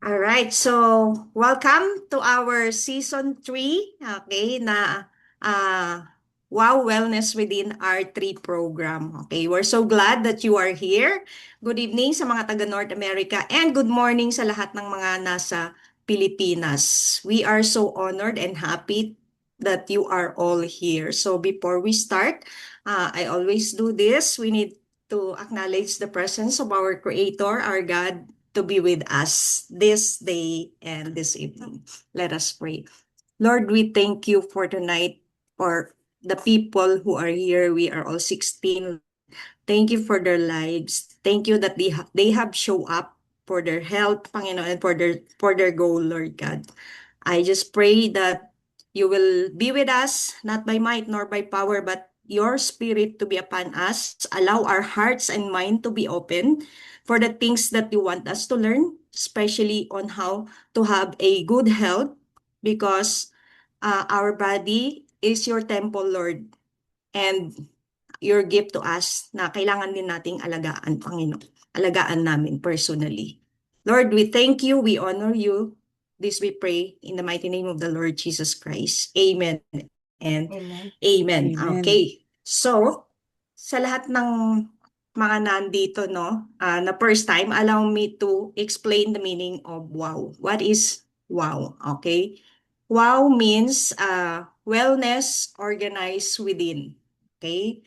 All right, so welcome to our season 3, okay, na uh, Wow Wellness Within R3 program. Okay, we're so glad that you are here. Good evening sa mga taga North America and good morning sa lahat ng mga nasa Pilipinas. We are so honored and happy that you are all here. So before we start, I always do this. We need to acknowledge the presence of our Creator, our God, to be with us this day and this evening. Let us pray. Lord, we thank you for tonight, for the people who are here. We are all 16. Thank you for their lives. Thank you that they have show up for their health, Panginoon, and for their goal, Lord God. I just pray that you will be with us, not by might nor by power, but your spirit to be upon us. Allow our hearts and mind to be open for the things that you want us to learn, especially on how to have a good health, because our body is your temple, Lord, and your gift to us na kailangan din nating alagaan, Panginoon. Alagaan namin personally. Lord, we thank you, we honor you. This we pray in the mighty name of the Lord Jesus Christ. Amen and Amen. amen. Amen. Okay. So, sa lahat ng mga nandito, no, na first time, allow me to explain the meaning of wow. What is wow? Okay. Wow means wellness organized within. Okay.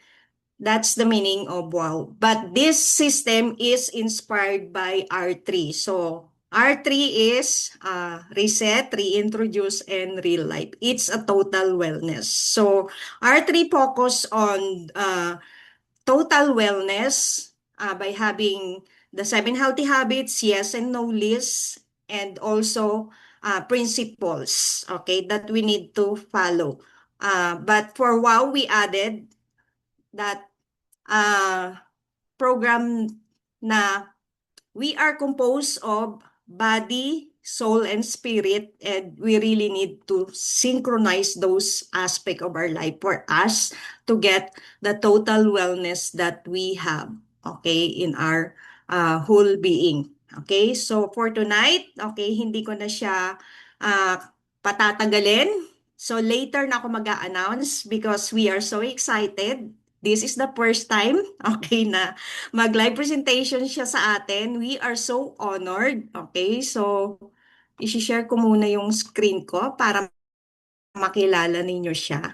That's the meaning of wow. But this system is inspired by R3. So R3 is reset, reintroduce, and real life. It's a total wellness. So R3 focus on total wellness by having the 7 healthy habits, yes and no list, and also principles, okay, that we need to follow. But for wow, we added that program na we are composed of body, soul, and spirit, and we really need to synchronize those aspects of our life for us to get the total wellness that we have, okay, in our whole being. Okay, so for tonight, okay, hindi ko na siya uh, patatagalin. So later na ako mag-a-announce because we are so excited. This is the first time, okay, na mag-live presentation siya sa atin. We are so honored. Okay, so i-share ko muna yung screen ko para makilala ninyo siya.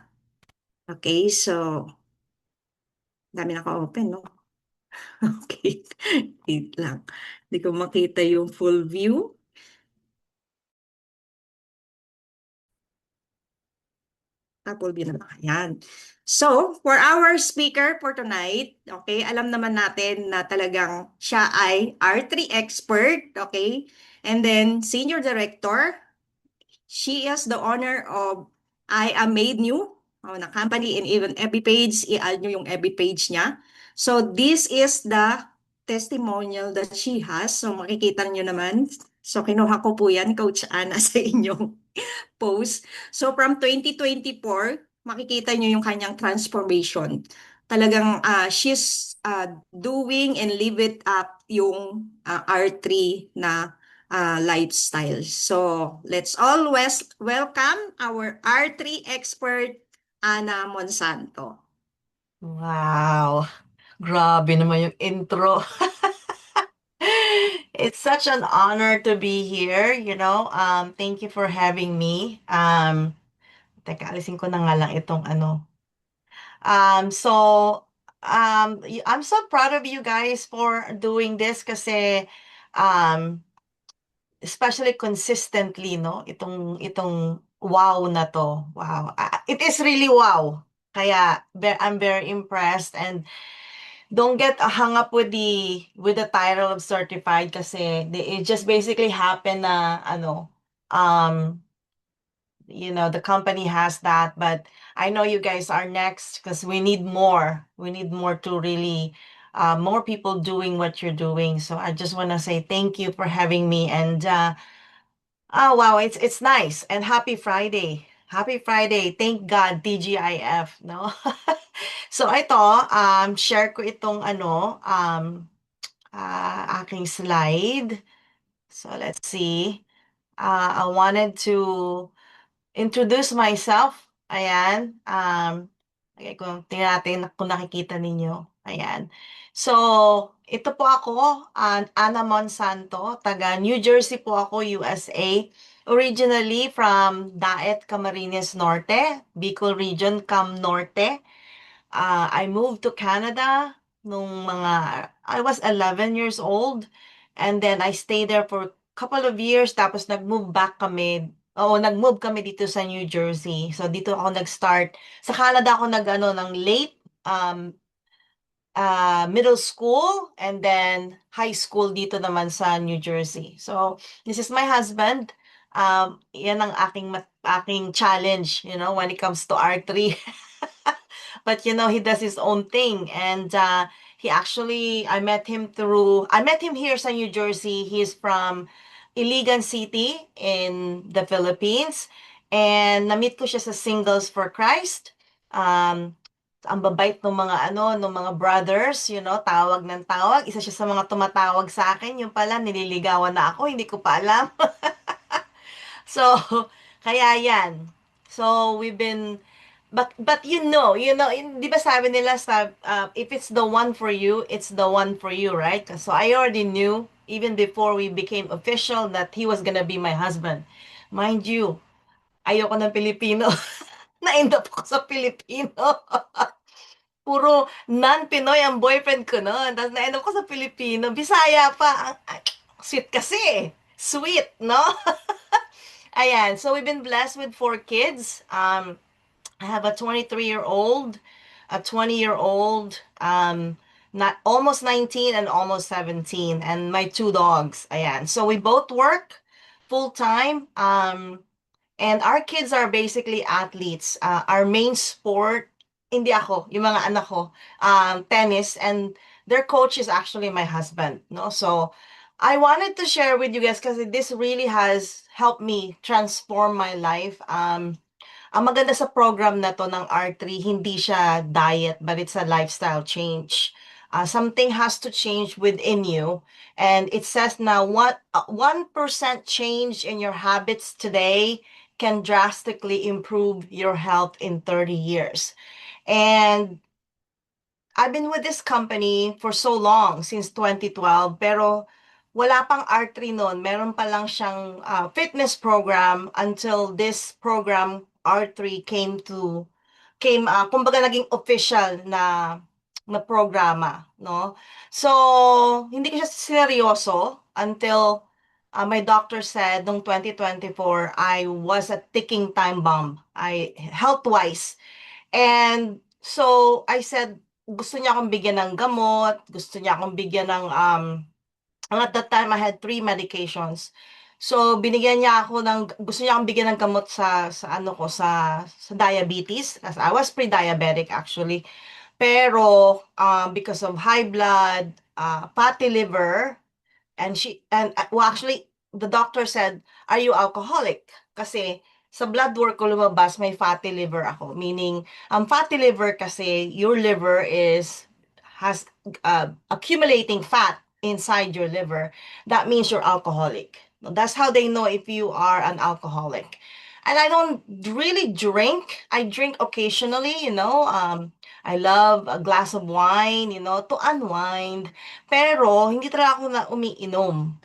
Okay, so dami naka-open, no? Okay, wait lang. Hindi ko makita yung full view. Full view na ba? Ayan. So, for our speaker for tonight, okay, alam naman natin na talagang siya ay R3 expert, okay? And then, senior director. She is the owner of I Am Made New, na company, and even FB page, i-add nyo yung FB page niya. So this is the testimonial that she has. So makikita nyo naman. So kinuha ko po yan, Coach Ana, sa inyong post. So from 2024, makikita nyo yung kanyang transformation. Talagang she's doing and live it up yung R3 na lifestyle. So let's always welcome our R3 expert, Ana Monsanto. Wow. Grabe naman yung intro. It's such an honor to be here, Thank you for having me. Teka, alisin ko na nga lang itong ano. I'm so proud of you guys for doing this kasi um, especially consistently, no? Itong wow na to. Wow. It is really wow. Kaya I'm very impressed and don't get hung up with the title of certified kasi it just basically happened na um the company has that, but I know you guys are next because we need more. We need more to really more people doing what you're doing. So I just want to say thank you for having me and oh wow, it's nice and happy Friday. Happy Friday. Thank God TGIF, no? So ito, share ko itong aking slide. So let's see. I wanted to introduce myself. Ayan. Okay, tingnan natin kung nakikita ninyo. Ayan. So, ito po ako, Ana Monsanto, taga New Jersey po ako, USA. Originally from Daet, Camarines Norte, Bicol Region, Cam Norte. I moved to Canada I was 11 years old. And then I stayed there for a couple of years. Tapos nag-move back kami. Oo, nag-move kami dito sa New Jersey. So dito ako nag-start. Sa Canada ako nag-ano ng late um, middle school and then high school dito naman sa New Jersey. So this is my husband. Yan ang aking challenge, when it comes to archery. But he does his own thing. And I met him here sa New Jersey. He's from Iligan City in the Philippines. And na-meet ko siya sa Singles for Christ. Um, ang babait ng mga brothers, tawag ng tawag. Isa siya sa mga tumatawag sa akin. Yung pala, nililigawan na ako, hindi ko pa alam. So, kaya yan. So, but di ba sabi nila if it's the one for you, it's the one for you, right? So, I already knew, even before we became official, that he was gonna be my husband. Mind you, ayoko ng Pilipino. Na-end up ako sa Pilipino. Puro non-Pinoy ang boyfriend ko noon. Tapos na-end up ko sa Pilipino. Bisaya pa. Sweet kasi. Sweet, no? Ayan. So, we've been blessed with 4 kids. I have a 23-year-old, a 20-year-old, not almost 19 and almost 17, and my 2 dogs. Ayan. So, we both work full time. And our kids are basically athletes. Our main sport, hindi ako, yung mga anak ko, tennis, and their coach is actually my husband, no? So, I wanted to share with you guys because this really has helped me transform my life. Ang maganda sa program na to ng R3, hindi siya diet, but it's a lifestyle change. Something has to change within you. And it says now, 1% change in your habits today can drastically improve your health in 30 years. And I've been with this company for so long, since 2012, pero wala pang R3 noon. Meron pa lang siyang fitness program until this program, R3, kumbaga naging official na programa, no? So, hindi ko siya seryoso until my doctor said noong 2024, I was a ticking time bomb, health-wise. And so, I said, gusto niya akong bigyan ng gamot, gusto niya akong bigyan ng, at that time, I had 3 medications. So, binigyan niya ako gusto niya akong bigyan ng gamot sa diabetes. As I was pre-diabetic actually. Pero, because of high blood, fatty liver, well, actually, the doctor said, "Are you alcoholic?" Kasi sa blood work ko lumabas, may fatty liver ako. Meaning, fatty liver kasi, your liver has accumulating fat inside your liver. That means you're alcoholic. That's how they know if you are an alcoholic. And I don't really drink. I drink occasionally, I love a glass of wine, to unwind. Pero, hindi talaga ako na umiinom,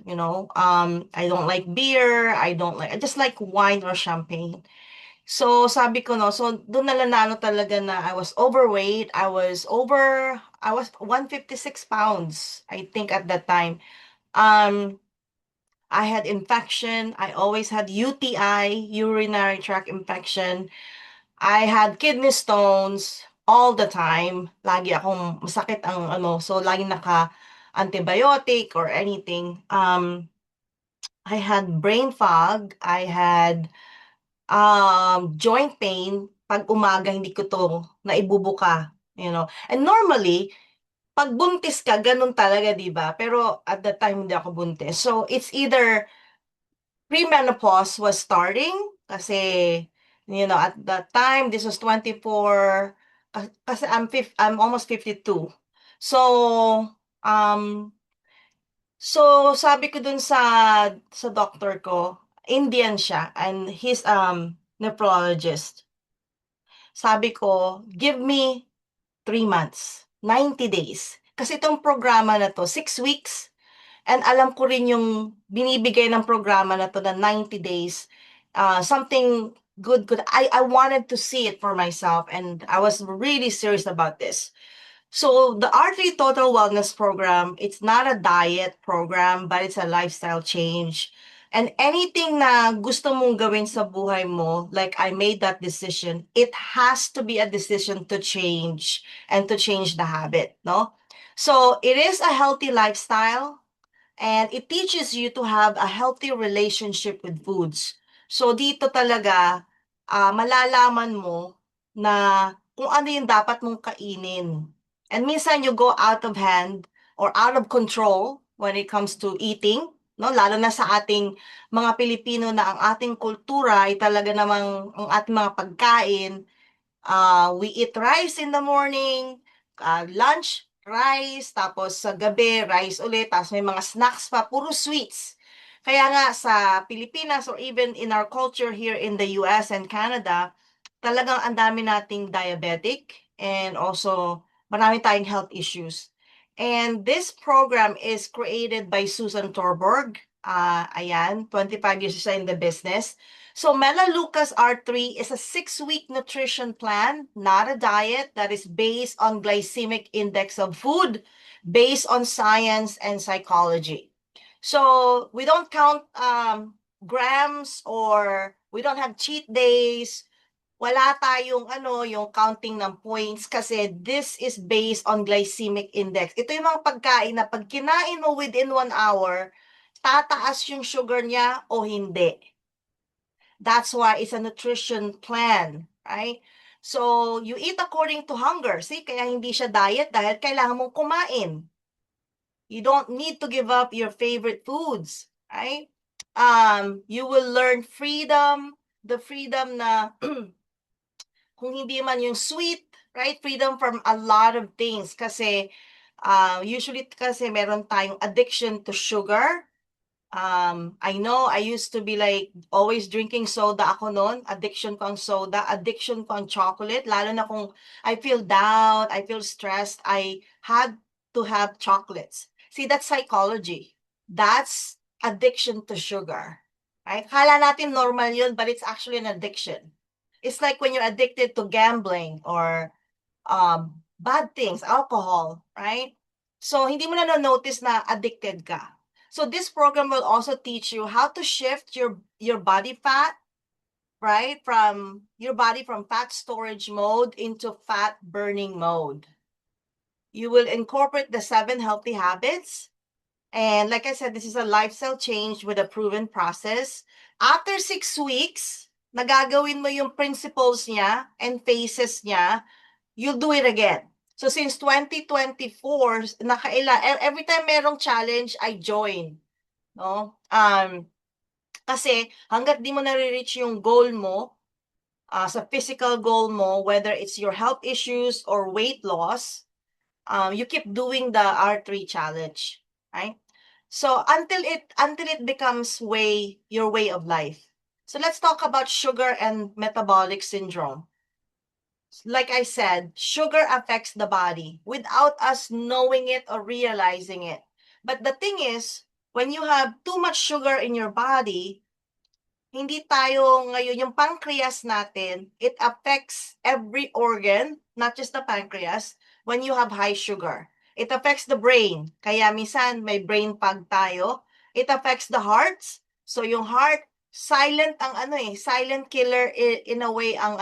I don't like beer, I just like wine or champagne. So, sabi ko, no, so doon na nanalo talaga na I was overweight, I was 156 pounds, I think at that time. Um, I had infection, I always had UTI, urinary tract infection. I had kidney stones all the time. Lagi akong masakit so lagi naka-antibiotic or anything. I had brain fog, I had joint pain. Pag umaga, hindi ko to naibubuka. And normally, pag buntis ka, ganun talaga, di ba? Pero at that time, hindi ako buntis. So, it's either premenopause was starting kasi at that time this was 24 kasi I'm almost 52. So um So, sabi ko dun sa doctor ko, Indian siya, and he's nephrologist. Sabi ko, give me 3 months, 90 days. Kasi itong programa na to, 6 weeks, and alam ko rin yung binibigay ng programa na to na 90 days, something good. I wanted to see it for myself, and I was really serious about this. So the R3 Total Wellness Program, it's not a diet program, but it's a lifestyle change. And anything na gusto mong gawin sa buhay mo, like I made that decision, it has to be a decision to change and to change the habit, no? So it is a healthy lifestyle, and it teaches you to have a healthy relationship with foods. So dito talaga, malalaman mo na kung ano yung dapat mong kainin. And minsan you go out of hand or out of control when it comes to eating, no? Lalo na sa ating mga Pilipino na ang ating kultura ay talaga namang ang ating mga pagkain. We eat rice in the morning, lunch, rice, tapos sa gabi, rice ulit, tapos may mga snacks pa, puro sweets. Kaya nga sa Pilipinas or even in our culture here in the US and Canada, talagang ang dami nating diabetic and also marami tayong health issues. And this program is created by Susan Torborg. Ayan, 25 years siya in the business. So Melaleucas R3 is a 6-week nutrition plan, not a diet, that is based on glycemic index of food, based on science and psychology. So we don't count grams, or we don't have cheat days. Wala tayong yung counting ng points, kasi this is based on glycemic index. Ito yung mga pagkain na pag kinain mo within 1 hour, tataas yung sugar niya o hindi. That's why it's a nutrition plan, right? So, you eat according to hunger. See, kaya hindi siya diet dahil kailangan mong kumain. You don't need to give up your favorite foods, right? You will learn freedom, the freedom na kung hindi man yung sweet, right? Freedom from a lot of things, kasi usually kasi meron tayong addiction to sugar. I know I used to be like always drinking soda ako noon. Addiction ko ang soda, addiction ko ang chocolate. Lalo na kung I feel down, I feel stressed, I had to have chocolates. See, that's psychology. That's addiction to sugar. Right? Kala natin normal yun, but it's actually an addiction. It's like when you're addicted to gambling or bad things, alcohol, right? So, hindi mo na notice na addicted ka. So this program will also teach you how to shift your body fat, right? From your body from fat storage mode into fat burning mode. You will incorporate the 7 healthy habits. And like I said, this is a lifestyle change with a proven process. After 6 weeks, nagagawin mo yung principles niya and phases niya, you'll do it again. So since 2024, every time merong challenge, I join. No? Kasi hangga't di mo nare-reach yung goal mo, sa physical goal mo, whether it's your health issues or weight loss, you keep doing the R3 challenge, right? So until it becomes your way of life. So let's talk about sugar and metabolic syndrome. Like I said, sugar affects the body without us knowing it or realizing it. But the thing is, when you have too much sugar in your body, hindi tayo ngayon, yung pancreas natin, it affects every organ, not just the pancreas, when you have high sugar. It affects the brain. Kaya minsan may brain fog tayo. It affects the hearts. So yung heart, silent silent killer in a way ang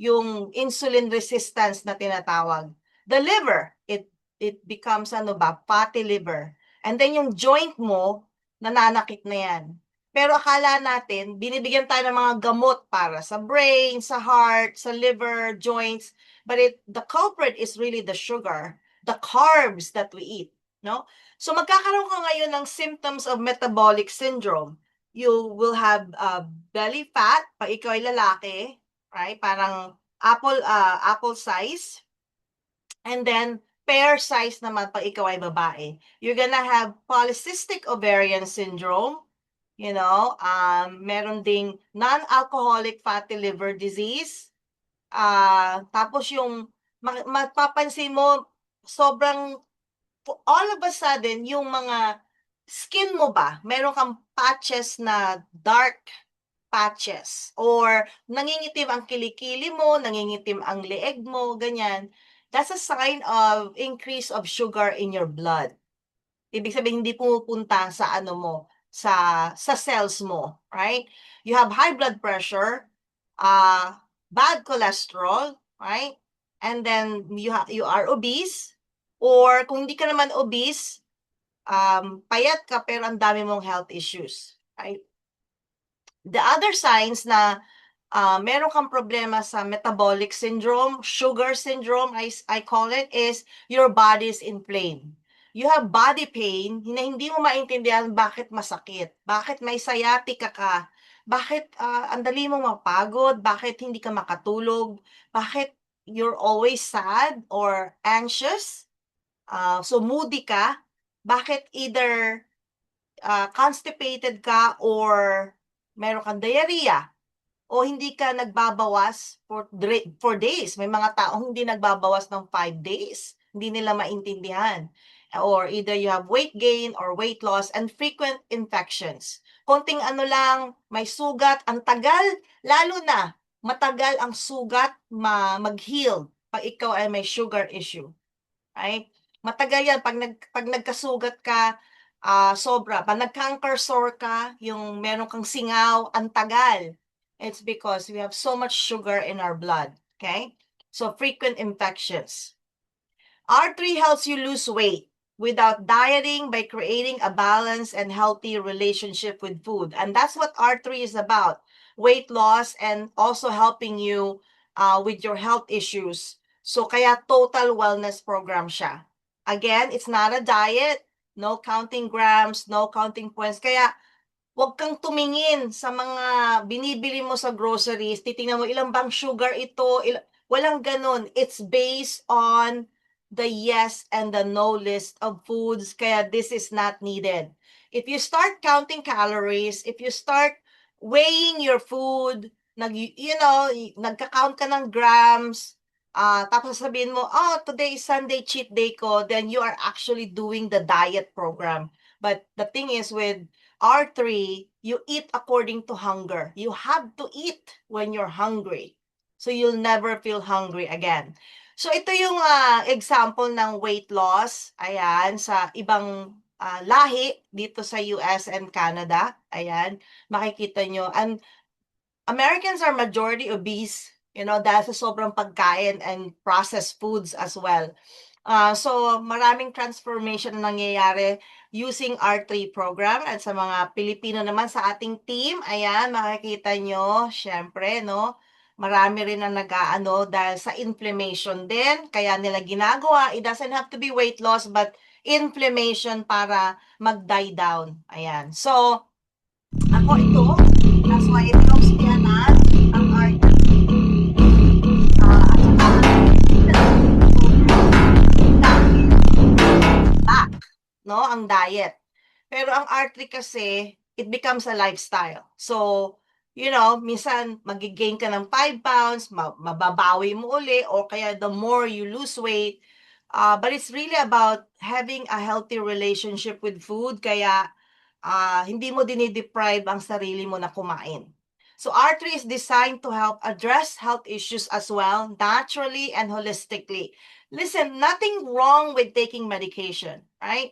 yung insulin resistance na tinatawag. The liver, it becomes fatty liver. And then yung joint mo, nananakit na yan. Pero akala natin, binibigyan tayo ng mga gamot para sa brain, sa heart, sa liver, joints. But the culprit is really the sugar, the carbs that we eat. No? So magkakaroon ka ngayon ng symptoms of metabolic syndrome. You will have belly fat, pag ikaw ay lalaki, right? Parang apple size. And then Fair size naman pag ikaw ay babae. You're gonna have polycystic ovarian syndrome, meron ding non-alcoholic fatty liver disease. Tapos yung mapapansin mo, sobrang, all of a sudden, yung mga skin mo ba, meron kang patches na dark patches or nangingitim ang kilikili mo, nangingitim ang leeg mo, ganyan. That's a sign of increase of sugar in your blood. Ibig sabihin hindi pumupunta sa ano mo, sa cells mo, right? You have high blood pressure, bad cholesterol, right? And then you are obese, or kung hindi ka naman obese, payat ka pero ang dami mong health issues, right? The other signs na meron kang problema sa metabolic syndrome, sugar syndrome, I call it, is your body is inflamed. You have body pain na hindi mo maintindihan bakit masakit, bakit may sciatica ka, bakit ang dali mo mapagod, bakit hindi ka makatulog, bakit you're always sad or anxious, so moody ka, bakit either constipated ka or meron kang diarrhea, o hindi ka nagbabawas for days. May mga taong hindi nagbabawas ng 5 days. Hindi nila maintindihan. Or either you have weight gain or weight loss and frequent infections. Konting ano lang, may sugat, ang tagal, lalo na matagal ang sugat mag-heal pag ikaw ay may sugar issue. Right? Matagal yan. Pag nagkasugat ka, sobra. Pag nag-canker sore ka, yung meron kang singaw, ang tagal. It's because we have so much sugar in our blood, okay? So frequent infections. R3 helps you lose weight without dieting by creating a balanced and healthy relationship with food. And that's what R3 is about, weight loss and also helping you with your health issues. So kaya total wellness program siya. Again, it's not a diet, no counting grams, no counting points. Kaya huwag kang tumingin sa mga binibili mo sa groceries, titingnan mo ilang bang sugar ito, walang ganun. It's based on the yes and the no list of foods, kaya this is not needed. If you start counting calories, if you start weighing your food, nagka-count ka ng grams, tapos sabihin mo, oh, today is Sunday cheat day ko, then you are actually doing the diet program. But the thing is with R3, you eat according to hunger. You have to eat when you're hungry. So you'll never feel hungry again. So ito yung example ng weight loss. Ayan, sa ibang lahi dito sa US and Canada. Ayan, makikita nyo. And Americans are majority obese, dahil sa sobrang pagkain and processed foods as well. So maraming transformation na nangyayari using R3 program, at sa mga Pilipino naman sa ating team, ayan, makikita nyo, syempre, no, marami rin na nag-aano dahil sa inflammation din, kaya nila ginagawa, it doesn't have to be weight loss, but inflammation para mag-die down. Ayan. So, ako ito, that's why it helps me ang R3. No, ang diet. Pero ang R3 kasi, it becomes a lifestyle. So, minsan magigain ka ng 5 pounds, mababawi mo uli, or kaya the more you lose weight. But it's really about having a healthy relationship with food, kaya hindi mo dinideprive ang sarili mo na kumain. So R3 is designed to help address health issues as well, naturally and holistically. Listen, nothing wrong with taking medication, right?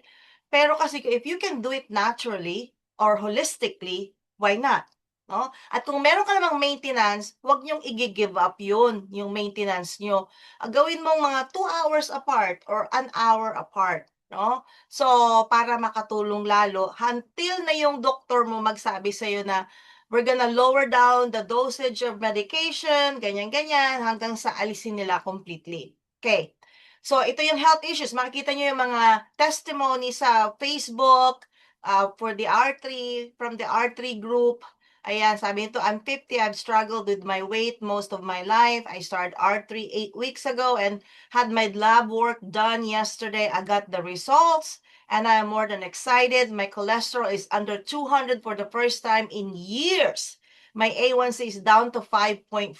Pero kasi if you can do it naturally or holistically, why not? No? At kung meron ka namang maintenance, huwag niyong i-give up yun, yung maintenance niyo. Gawin mong mga 2 hours apart or 1 hour apart. No? So, para makatulong lalo, until na yung doktor mo magsabi sa'yo na we're gonna lower down the dosage of medication, ganyan-ganyan, hanggang sa alisin nila completely. Okay. So, ito yung health issues. Makikita nyo yung mga testimony sa Facebook for the R3, from the R3 group. Ayan, sabi nito, I'm 50, I've struggled with my weight most of my life. I started R3 8 weeks ago and had my lab work done yesterday. I got the results and I am more than excited. My cholesterol is under 200 for the first time in years. My A1C is down to 5.4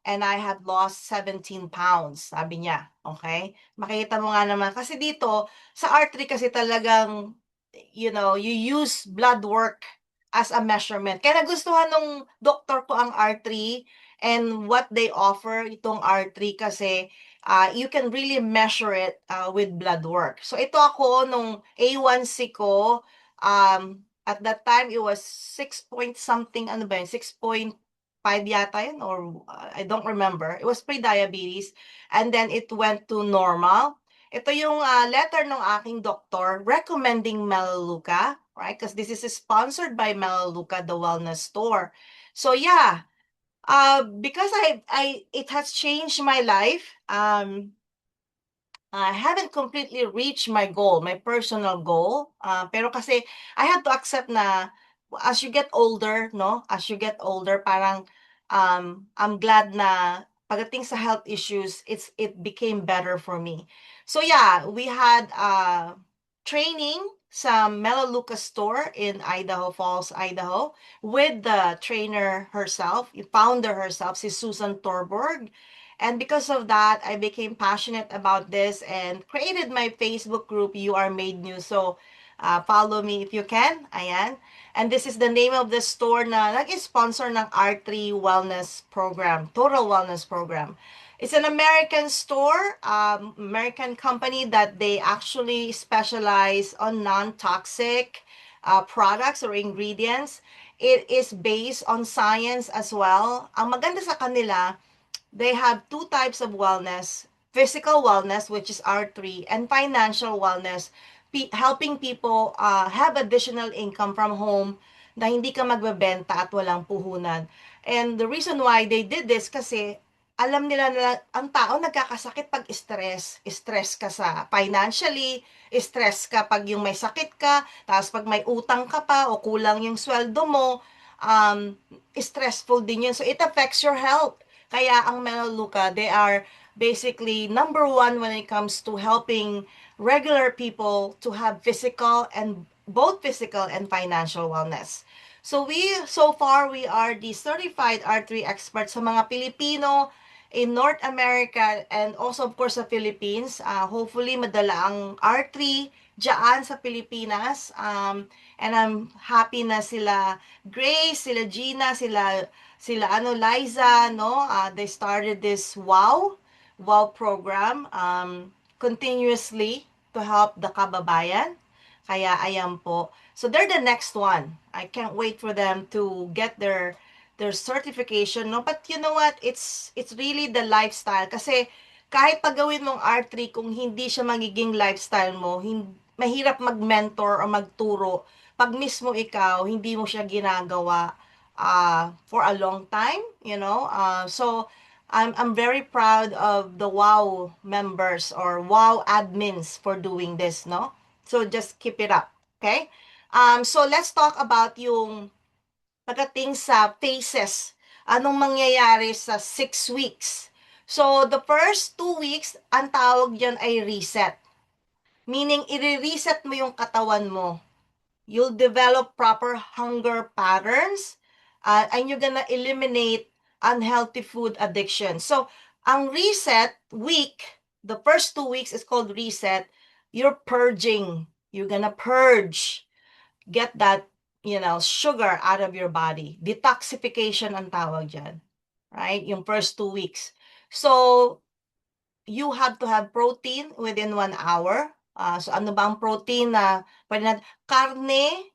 and I have lost 17 pounds, sabi niya. Okay? Makita mo nga naman. Kasi dito, sa R3 kasi talagang, you know, you use blood work as a measurement. Kaya nagustuhan nung doktor ko ang R3 and what they offer itong R3 kasi you can really measure it with blood work. So ito ako nung A1C ko, at that time it was 6 point something, ano ba yun, 6.5 yata yun or I don't remember. It was pre-diabetes and then it went to normal. Ito yung letter ng aking doktor recommending Melaleuca, right? Because this is sponsored by Melaleuca, the wellness store. So yeah, because it has changed my life. I haven't completely reached my goal, my personal goal. Pero kasi I have to accept na as you get older, no? As you get older, parang I'm glad na pagdating sa health issues, it became better for me. So yeah, we had training sa Melaleuca store in Idaho Falls, Idaho, with the trainer herself, the founder herself, si Susan Torborg. And because of that, I became passionate about this and created my Facebook group, You Are Made New. So, follow me if you can. Ayan. And this is the name of the store na nag-sponsor ng R3 Wellness Program, Total Wellness Program. It's an American store, American company that they actually specialize on non-toxic products or ingredients. It is based on science as well. Ang maganda sa kanila, they have two types of wellness: physical wellness, which is R3, and financial wellness, helping people have additional income from home na hindi ka magbebenta at walang puhunan. And the reason why they did this kasi alam nila na ang tao nagkakasakit pag stress. Stress ka sa financially, stress ka pag yung may sakit ka, tapos pag may utang ka pa o kulang yung sweldo mo, stressful din yun. So it affects your health. Kaya ang Melaleuca, they are basically number one when it comes to helping regular people to have physical and both physical and financial wellness. So so far, we are the certified R3 experts sa mga Pilipino in North America and also of course sa Philippines. Hopefully, madala ang R3 dyan sa Pilipinas. And I'm happy na sila Grace, sila Gina, sila Liza, no? They started this WOW program continuously to help the kababayan. Kaya ayan po. So they're the next one. I can't wait for them to get their certification, no? But you know what? It's really the lifestyle kasi kahit pagawin mong R3 kung hindi siya magiging lifestyle mo, mahirap mag-mentor o magturo pag mismo ikaw hindi mo siya ginagawa for a long time, you know. So I'm very proud of the WOW members or WOW admins for doing this, no? So just keep it up, okay? So let's talk about yung pagdating sa phases. Anong mangyayari sa 6 weeks? So the first 2 weeks, ang tawag diyan ay reset. Meaning, i-reset mo yung katawan mo. You'll develop proper hunger patterns, and you're gonna eliminate unhealthy food addiction. So, ang reset week, the first 2 weeks is called reset. You're purging. You're gonna purge. Get that, sugar out of your body. Detoxification ang tawag dyan. Right? Yung first 2 weeks. So, you have to have protein within 1 hour. So, ano ba ang protein na pwede natin? Karne,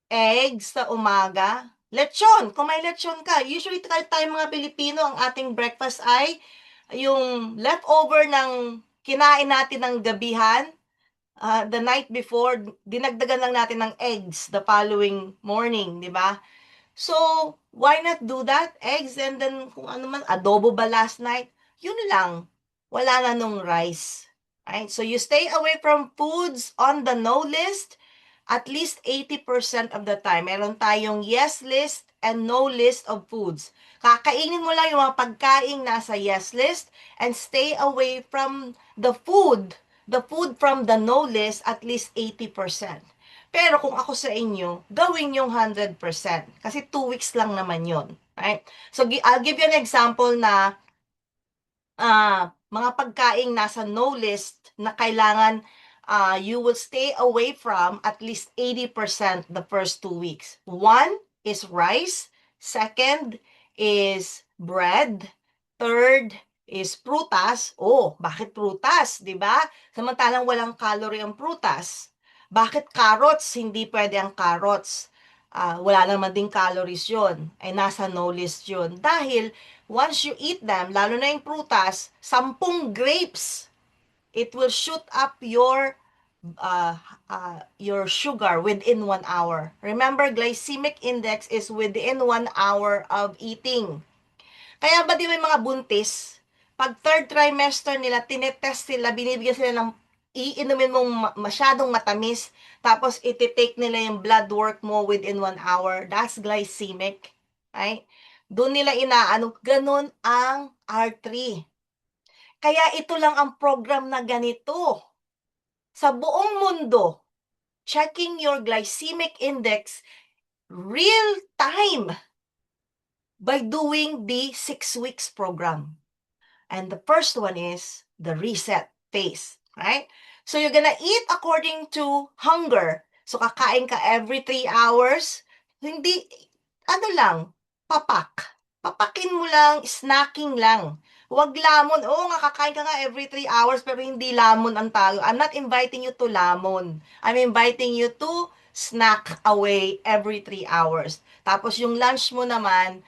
eggs sa umaga, lechon, kung may lechon ka. Usually tayo mga Pilipino, ang ating breakfast ay yung leftover ng kinain natin ng gabihan, the night before, dinagdagan lang natin ng eggs the following morning, di ba? So, why not do that? Eggs and then kung ano man, adobo ba last night? Yun lang. Wala na nung rice. Right? So, you stay away from foods on the no list. at least 80% of the time, meron tayong yes list and no list of foods. Kakainin mo lang yung mga pagkaing nasa yes list and stay away from the food from the no list at least 80%. Pero kung ako sa inyo, gawin yung 100%. Kasi 2 weeks lang naman yon, right? So, I'll give you an example na mga pagkaing nasa no list na kailangan you will stay away from at least 80% the first 2 weeks. One is rice. Second is bread. Third is prutas. Oh, bakit prutas? 'Di ba? Samantalang walang calorie ang prutas. Bakit carrots? Hindi pwede ang carrots. Wala naman ding calories yun. Ay nasa no list yun. Dahil once you eat them, lalo na yung prutas, 10 grapes, it will shoot up your sugar within 1 hour. Remember, glycemic index is within 1 hour of eating. Kaya ba di may mga buntis, pag third trimester nila, tinetest sila, binibigyan sila ng iinumin mong masyadong matamis, tapos iti-take nila yung blood work mo within 1 hour. That's glycemic. Right? Doon nila inaano, ganun ang R3. Kaya ito lang ang program na ganito. Sa buong mundo, checking your glycemic index real time by doing the 6 weeks program. And the first one is the reset phase, right? So you're gonna eat according to hunger. So kakain ka every 3 hours. Hindi, ano lang, papak. Papakin mo lang, snacking lang. Huwag lamon. Oo nga, kakain ka nga every 3 hours, pero hindi lamon ang talo. I'm not inviting you to lamon. I'm inviting you to snack away every 3 hours. Tapos yung lunch mo naman,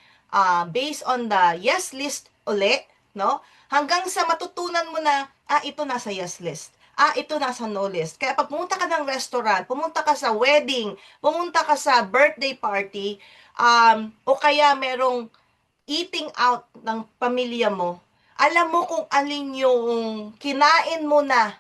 based on the yes list uli, no? Hanggang sa matutunan mo na, ito nasa yes list. Ito nasa no list. Kaya pag pumunta ka ng restaurant, pumunta ka sa wedding, pumunta ka sa birthday party, o kaya merong eating out ng pamilya mo, alam mo kung alin yung kinain mo na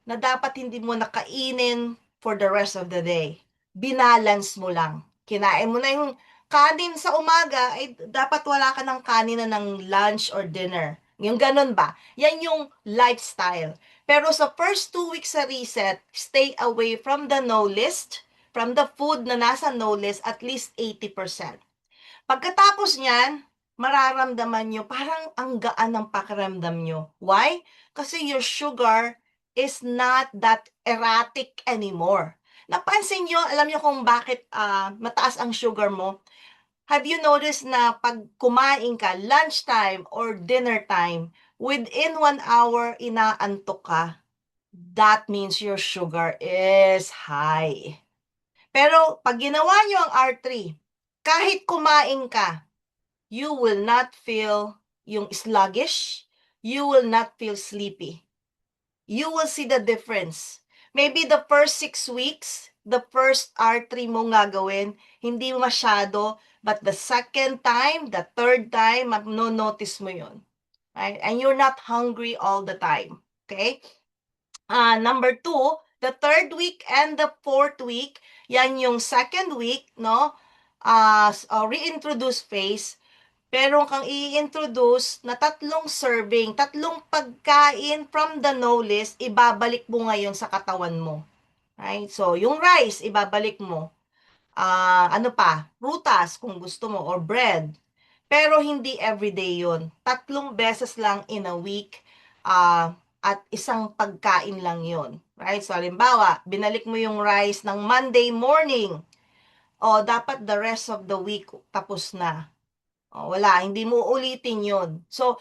dapat hindi mo nakainin for the rest of the day. Binalance mo lang. Kinain mo na yung kanin sa umaga, ay dapat wala ka ng kanin na ng lunch or dinner. Yung ganun ba? Yan yung lifestyle. Pero sa first 2 weeks sa reset, stay away from the no list, from the food na nasa no list, at least 80%. Pagkatapos niyan, mararamdaman nyo, parang ang gaan ng pakiramdam nyo. Why? Kasi your sugar is not that erratic anymore. Napansin nyo, alam nyo kung bakit mataas ang sugar mo? Have you noticed na pag kumain ka, lunchtime or dinner time, within 1 hour, inaantok ka? That means your sugar is high. Pero pag ginawa nyo ang R3, kahit kumain ka, you will not feel yung sluggish, you will not feel sleepy. You will see the difference. Maybe the first 6 weeks, the first R3 mong gagawin, hindi masyado, but the second time, the third time, no-notice mo yun. Right? And you're not hungry all the time. Okay? Number 2, the third week and the fourth week, yan yung second week, no? Reintroduce phase. Pero kang i-introduce na 3 serving, 3 pagkain from the no list, ibabalik mo ngayon sa katawan mo. Right? So, yung rice, ibabalik mo. Ano pa? Prutas, kung gusto mo, or bread. Pero hindi everyday yun. 3 beses lang in a week, at isang pagkain lang yun. Right? So, halimbawa, binalik mo yung rice ng Monday morning. O, dapat the rest of the week tapos na. Wala, hindi mo ulitin yun. So,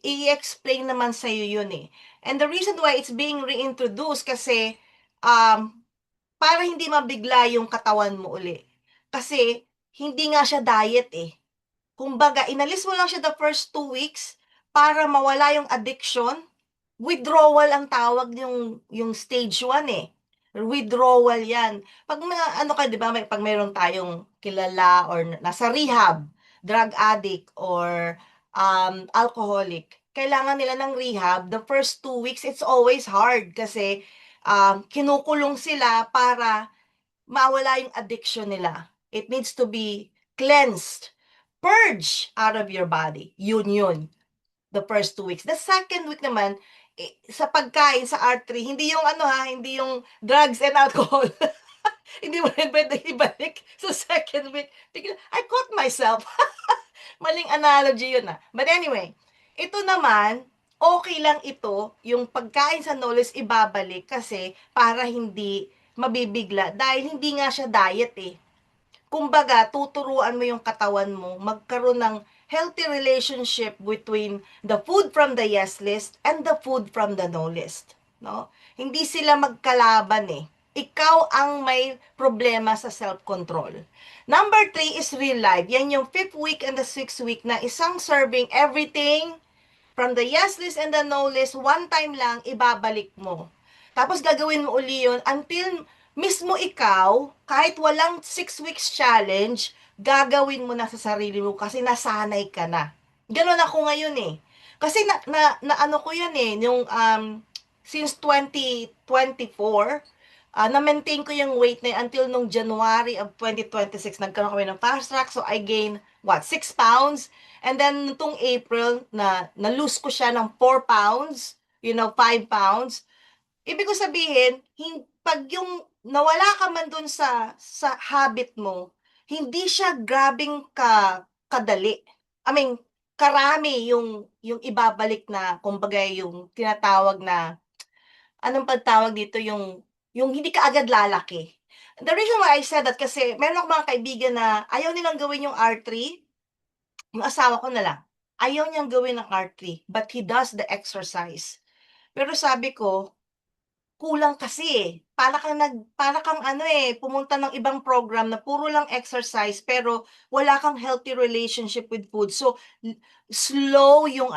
i-explain naman sa'yo yun eh. And the reason why it's being reintroduced kasi, para hindi mabigla yung katawan mo uli. Kasi, hindi nga siya diet eh. Kumbaga, inalis mo lang siya the first 2 weeks para mawala yung addiction. Withdrawal ang tawag yung stage 1 eh. Withdrawal yan. Pag ano ka, di ba, pag mayroon tayong kilala or nasa rehab, drug addict or alcoholic, kailangan nila ng rehab, the first 2 weeks, it's always hard kasi kinukulong sila para mawala yung addiction nila. It needs to be cleansed, purge out of your body. Yun. The first 2 weeks. The second week naman, sa pagkain, sa R3, hindi yung hindi yung drugs and alcohol. Hindi mo rin pwede ibalik sa second week. I caught myself. Maling analogy yun ah. But anyway, ito naman, okay lang ito, yung pagkain sa knowledge ibabalik kasi para hindi mabibigla dahil hindi nga siya diet eh. Kumbaga, tuturuan mo yung katawan mo magkaroon ng healthy relationship between the food from the yes list and the food from the no list. No? Hindi sila magkalaban eh. Ikaw ang may problema sa self-control. Number 3 is real life. Yan yung 5th week and the 6th week na isang serving everything from the yes list and the no list, one time lang, ibabalik mo. Tapos gagawin mo uli yun until mismo ikaw, kahit walang 6 weeks challenge, gagawin mo na sa sarili mo kasi nasanay ka na. Ganon ako ngayon eh. Kasi na ano ko yan eh, yung since 2024, na-maintain ko yung weight na yun until nung January of 2026, nagkaroon kami ng fast track, so I gained, 6 pounds, and then nitong April, na-lose ko siya ng 4 pounds, 5 pounds. Ibig ko sabihin, pag yung nawala ka man dun sa habit mo, hindi siya grabing kadali. I mean, karami yung ibabalik na, kumbaga yung tinatawag na, anong pagtawag dito, yung hindi ka agad lalaki. The reason why I said that kasi meron akong mga kaibigan na ayaw nilang gawin yung R3, yung asawa ko na lang. Ayaw niyang gawin ng R3, but he does the exercise. Pero sabi ko, kulang kasi eh. Para kang pumunta ng ibang program na puro lang exercise pero wala kang healthy relationship with food. So slow yung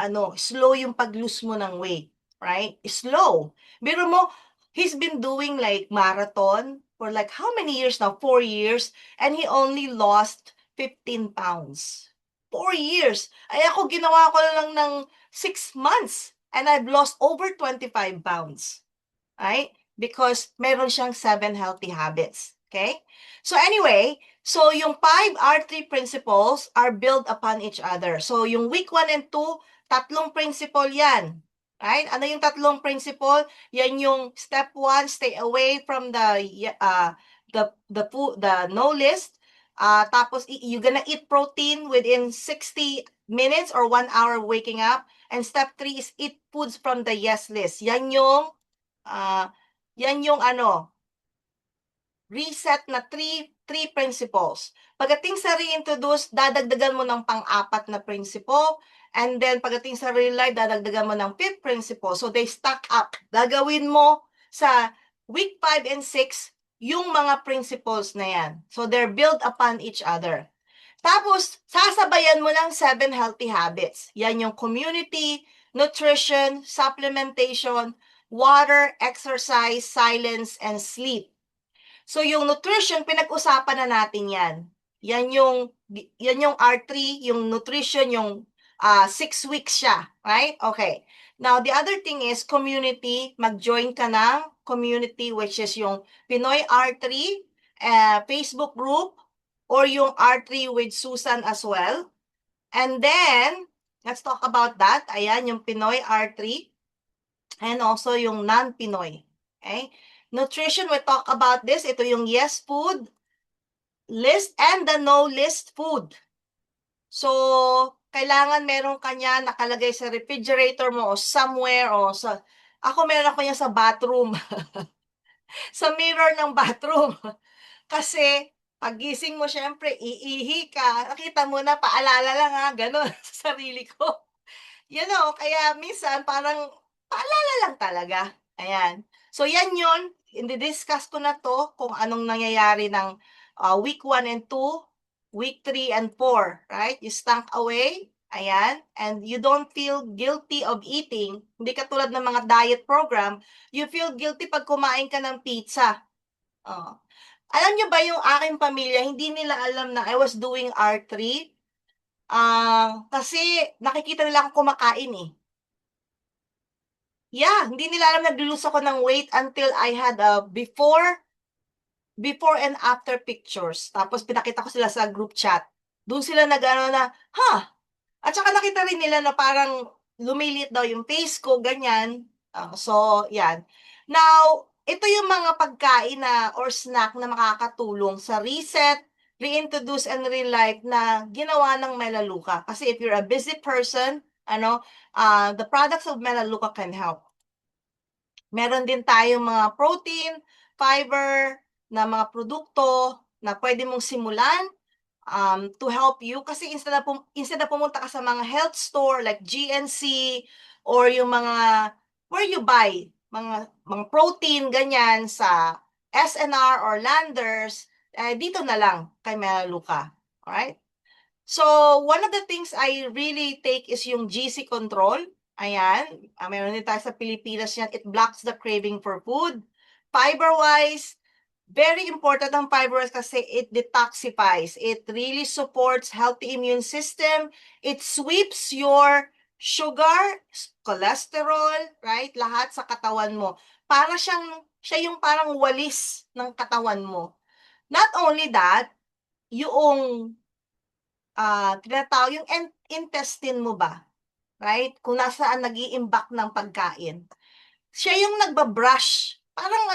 pag-lose mo ng weight, right? Slow. Pero mo, he's been doing like marathon for like how many years now? 4 years, and he only lost 15 pounds. 4 years. Ay ako, ginawa ko lang ng 6 months and I've lost over 25 pounds. Right? Because meron siyang 7 healthy habits. Okay? So anyway, so yung 5 R3 principles are built upon each other. So yung week 1 and 2, tatlong principle yan. Right? Ano yung tatlong principle? Yan yung step 1, stay away from the no list. Tapos you're gonna eat protein within 60 minutes or 1 hour waking up. And step 3 is eat foods from the yes list. Yan yung reset na three principles. Pagdating sa reintroduce, dadagdagan mo ng pang-apat na principle, and then pagdating sa real life, dadagdagan mo ng 5th principle. So they stack up. Gagawin mo sa week 5 and 6 yung mga principles na yan. So they're built upon each other. Tapos, sasabayan mo ng 7 healthy habits. Yan yung community, nutrition, supplementation, water, exercise, silence, and sleep. So yung nutrition, pinag-usapan na natin yan. Yan yung R3, yung nutrition, yung 6 weeks siya. Right? Okay. Now, the other thing is community. Mag-join ka ng community, which is yung Pinoy R3 Facebook group, or yung R3 with Susan as well. And then, let's talk about that. Ayan, yung Pinoy R3. And also yung non-Pinoy. Okay? Nutrition, we talk about this. Ito yung yes food list and the no list food. So, kailangan meron kanya nakalagay sa refrigerator mo o somewhere o sa... Ako meron ako yan sa bathroom. Sa mirror ng bathroom. Kasi, pagising mo, syempre, iihi ka. Nakita mo na, paalala lang ha, gano'n sa sarili ko. Kaya minsan parang paalala lang talaga. Ayan. So yan yun, i-discuss ko na to kung anong nangyayari ng week 1 and 2, week 3 and 4, right? You stank away, ayan, and you don't feel guilty of eating. Hindi katulad ng mga diet program, you feel guilty pag kumain ka ng pizza. Alam nyo ba yung aking pamilya, hindi nila alam na I was doing R3? Kasi nakikita nila akong kumakain eh. Yeah, hindi nila alam nag-lose ako ng weight until I had a before and after pictures. Tapos pinakita ko sila sa group chat. Doon sila nag-ano na, At saka nakita rin nila na parang lumiliit daw yung face ko, ganyan. So, yan. Now, ito yung mga pagkain na or snack na makakatulong sa reset, reintroduce, and relife na ginawa ng Melaleuca. Kasi if you're a busy person, the products of Melaleuca can help. Meron din tayong mga protein, fiber, na mga produkto na pwede mong simulan to help you. Kasi instead na pumunta ka sa mga health store like GNC or yung mga where you buy mga protein, ganyan, sa SNR or Landers, dito na lang kay Melaleuca. Alright? So, one of the things I really take is yung GC control. Ayan. Meron din tayo sa Pilipinas yan. It blocks the craving for food. Fiber-wise, very important ang fiber-wise kasi it detoxifies. It really supports healthy immune system. It sweeps your sugar, cholesterol, right? Lahat sa katawan mo. Siya yung parang walis ng katawan mo. Not only that, yung tinatawag yung intestine mo ba, right? Kung nasaan nag-iimbak ng pagkain. Siya yung nagbabrush. Parang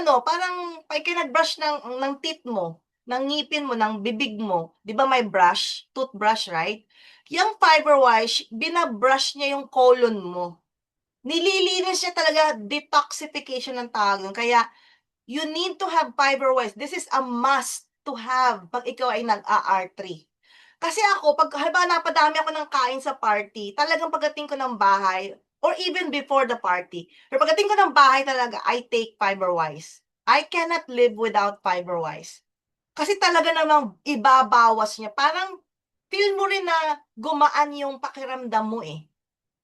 nag-brush ng teeth mo, ng ngipin mo, ng bibig mo. Di ba may brush? Toothbrush, right? Yung fiber-wise, binabrush niya yung colon mo. Nililinis niya talaga, detoxification ng tawag. Kaya, you need to have fiber-wise. This is a must to have pag ikaw ay nag-R3. Kasi ako, pag halimbawa napadami ako ng kain sa party, talagang pagdating ko ng bahay, or even before the party, pero pagdating ko ng bahay talaga, I take fiber-wise. I cannot live without fiber-wise. Kasi talaga namang ibabawas niya. Parang feel mo rin na gumaan yung pakiramdam mo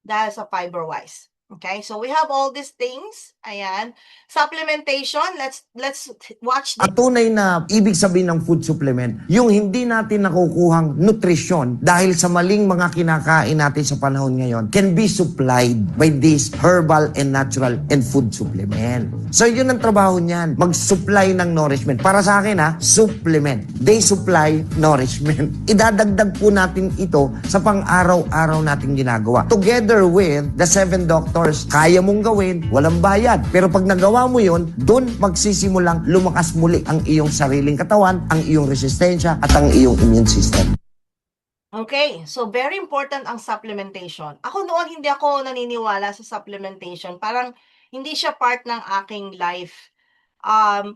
dahil sa fiber-wise. Okay, so we have all these things. Ayan. Supplementation, let's watch this. Ang tunay na ibig sabihin ng food supplement, yung hindi natin nakukuhang nutrisyon dahil sa maling mga kinakain natin sa panahon ngayon can be supplied by this herbal and natural and food supplement. So yun ang trabaho niyan, mag-supply ng nourishment. Para sa akin supplement. They supply nourishment. Idadagdag po natin ito sa pang-araw-araw nating ginagawa. Together with the 7 doctors, kaya mong gawin, walang bayad. Pero pag nagawa mo yun, doon magsisimulang lumakas muli ang iyong sariling katawan, ang iyong resistensya, at ang iyong immune system. Okay, so very important ang supplementation. Ako noon hindi ako naniniwala sa supplementation. Parang hindi siya part ng aking life.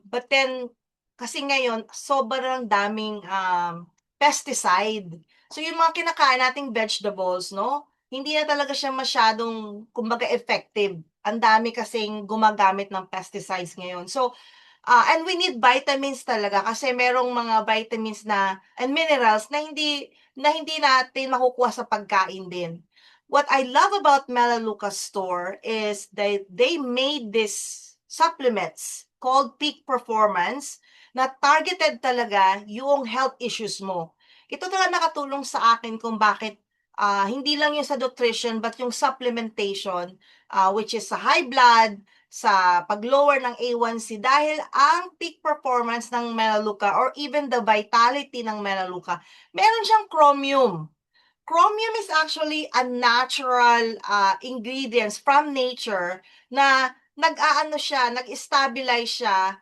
But then, kasi ngayon, sobrang daming pesticide. So yung mga kinakain nating vegetables, no? Hindi na talaga siya masyadong, kumbaga, effective. Ang dami kasing gumagamit ng pesticides ngayon. So, and we need vitamins talaga kasi merong mga vitamins and minerals na hindi natin makukuha sa pagkain din. What I love about Melaleuca store is that they made these supplements called Peak Performance na targeted talaga yung health issues mo. Ito talaga nakatulong sa akin kung bakit hindi lang yung sa nutrition but yung supplementation, which is sa high blood, sa pag-lower ng A1C dahil ang peak performance ng Melaleuca or even the vitality ng Melaleuca, meron siyang chromium. Chromium is actually a natural ingredients from nature na nag-stabilize siya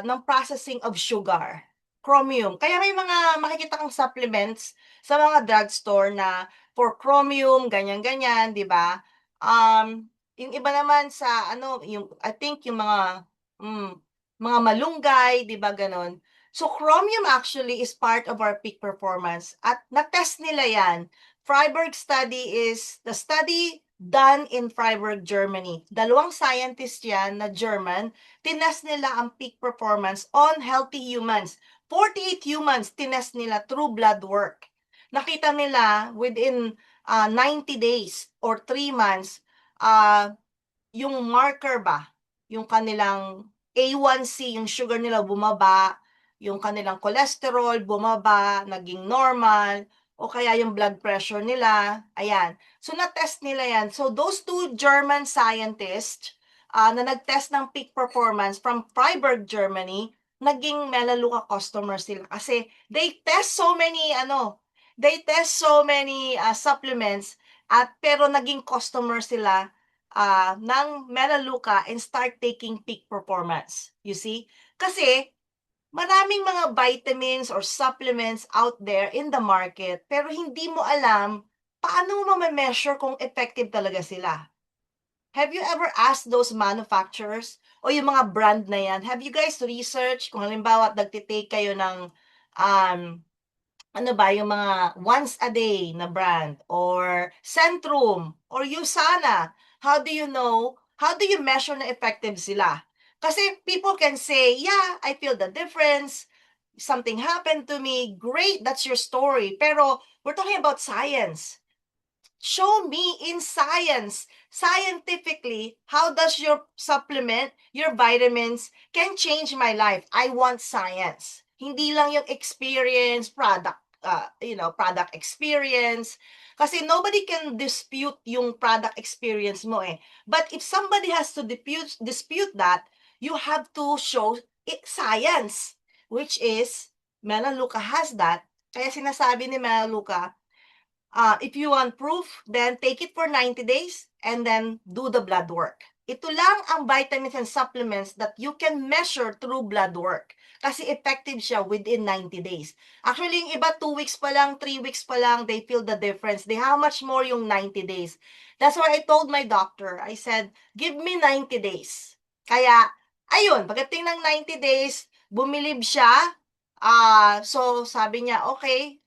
ng processing of sugar. Chromium. Kaya may mga makikita kang supplements sa mga drugstore na for chromium, ganyan-ganyan, di ba? Yung iba naman sa I think yung mga malunggay, 'di ba ganon. So chromium actually is part of our peak performance at na-test nila 'yan. Freiburg study is the study done in Freiburg, Germany. Dalawang scientists 'yan na German, tinest nila ang peak performance on healthy humans. 48 humans tinest nila through blood work. Nakita nila within 90 days or 3 months yung marker ba, yung kanilang A1C, yung sugar nila bumaba, yung kanilang cholesterol bumaba, naging normal, o kaya yung blood pressure nila. Ayan. So, na-test nila yan. So, those two German scientists na nag-test ng peak performance from Freiburg, Germany, naging Melaleuca customers sila kasi they test so many supplements pero naging customer sila ng Melaleuca and start taking peak performance. You see? Kasi maraming mga vitamins or supplements out there in the market pero hindi mo alam paano mo ma-measure kung effective talaga sila. Have you ever asked those manufacturers o yung mga brand na yan? Have you guys researched kung halimbawa nagtitake kayo ng ano ba, yung mga once a day na brand or Centrum or Usana? How do you know? How do you measure na effective sila? Kasi people can say, yeah, I feel the difference. Something happened to me. Great, that's your story. Pero we're talking about science. Show me in science, scientifically, how does your supplement, your vitamins can change my life. I want science. Hindi lang yung experience, product experience. Kasi nobody can dispute yung product experience mo eh. But if somebody has to dispute that, you have to show it science, which is, Melaleuca has that. Kaya sinasabi ni Melaleuca, if you want proof, then take it for 90 days and then do the blood work. Ito lang ang vitamins and supplements that you can measure through blood work. Kasi effective siya within 90 days. Actually, yung iba 2 weeks pa lang, 3 weeks pa lang, they feel the difference. How much more yung 90 days? That's why I told my doctor, I said, give me 90 days. Kaya, ayun, pagdating ng 90 days, bumilib siya. So sabi niya, okay,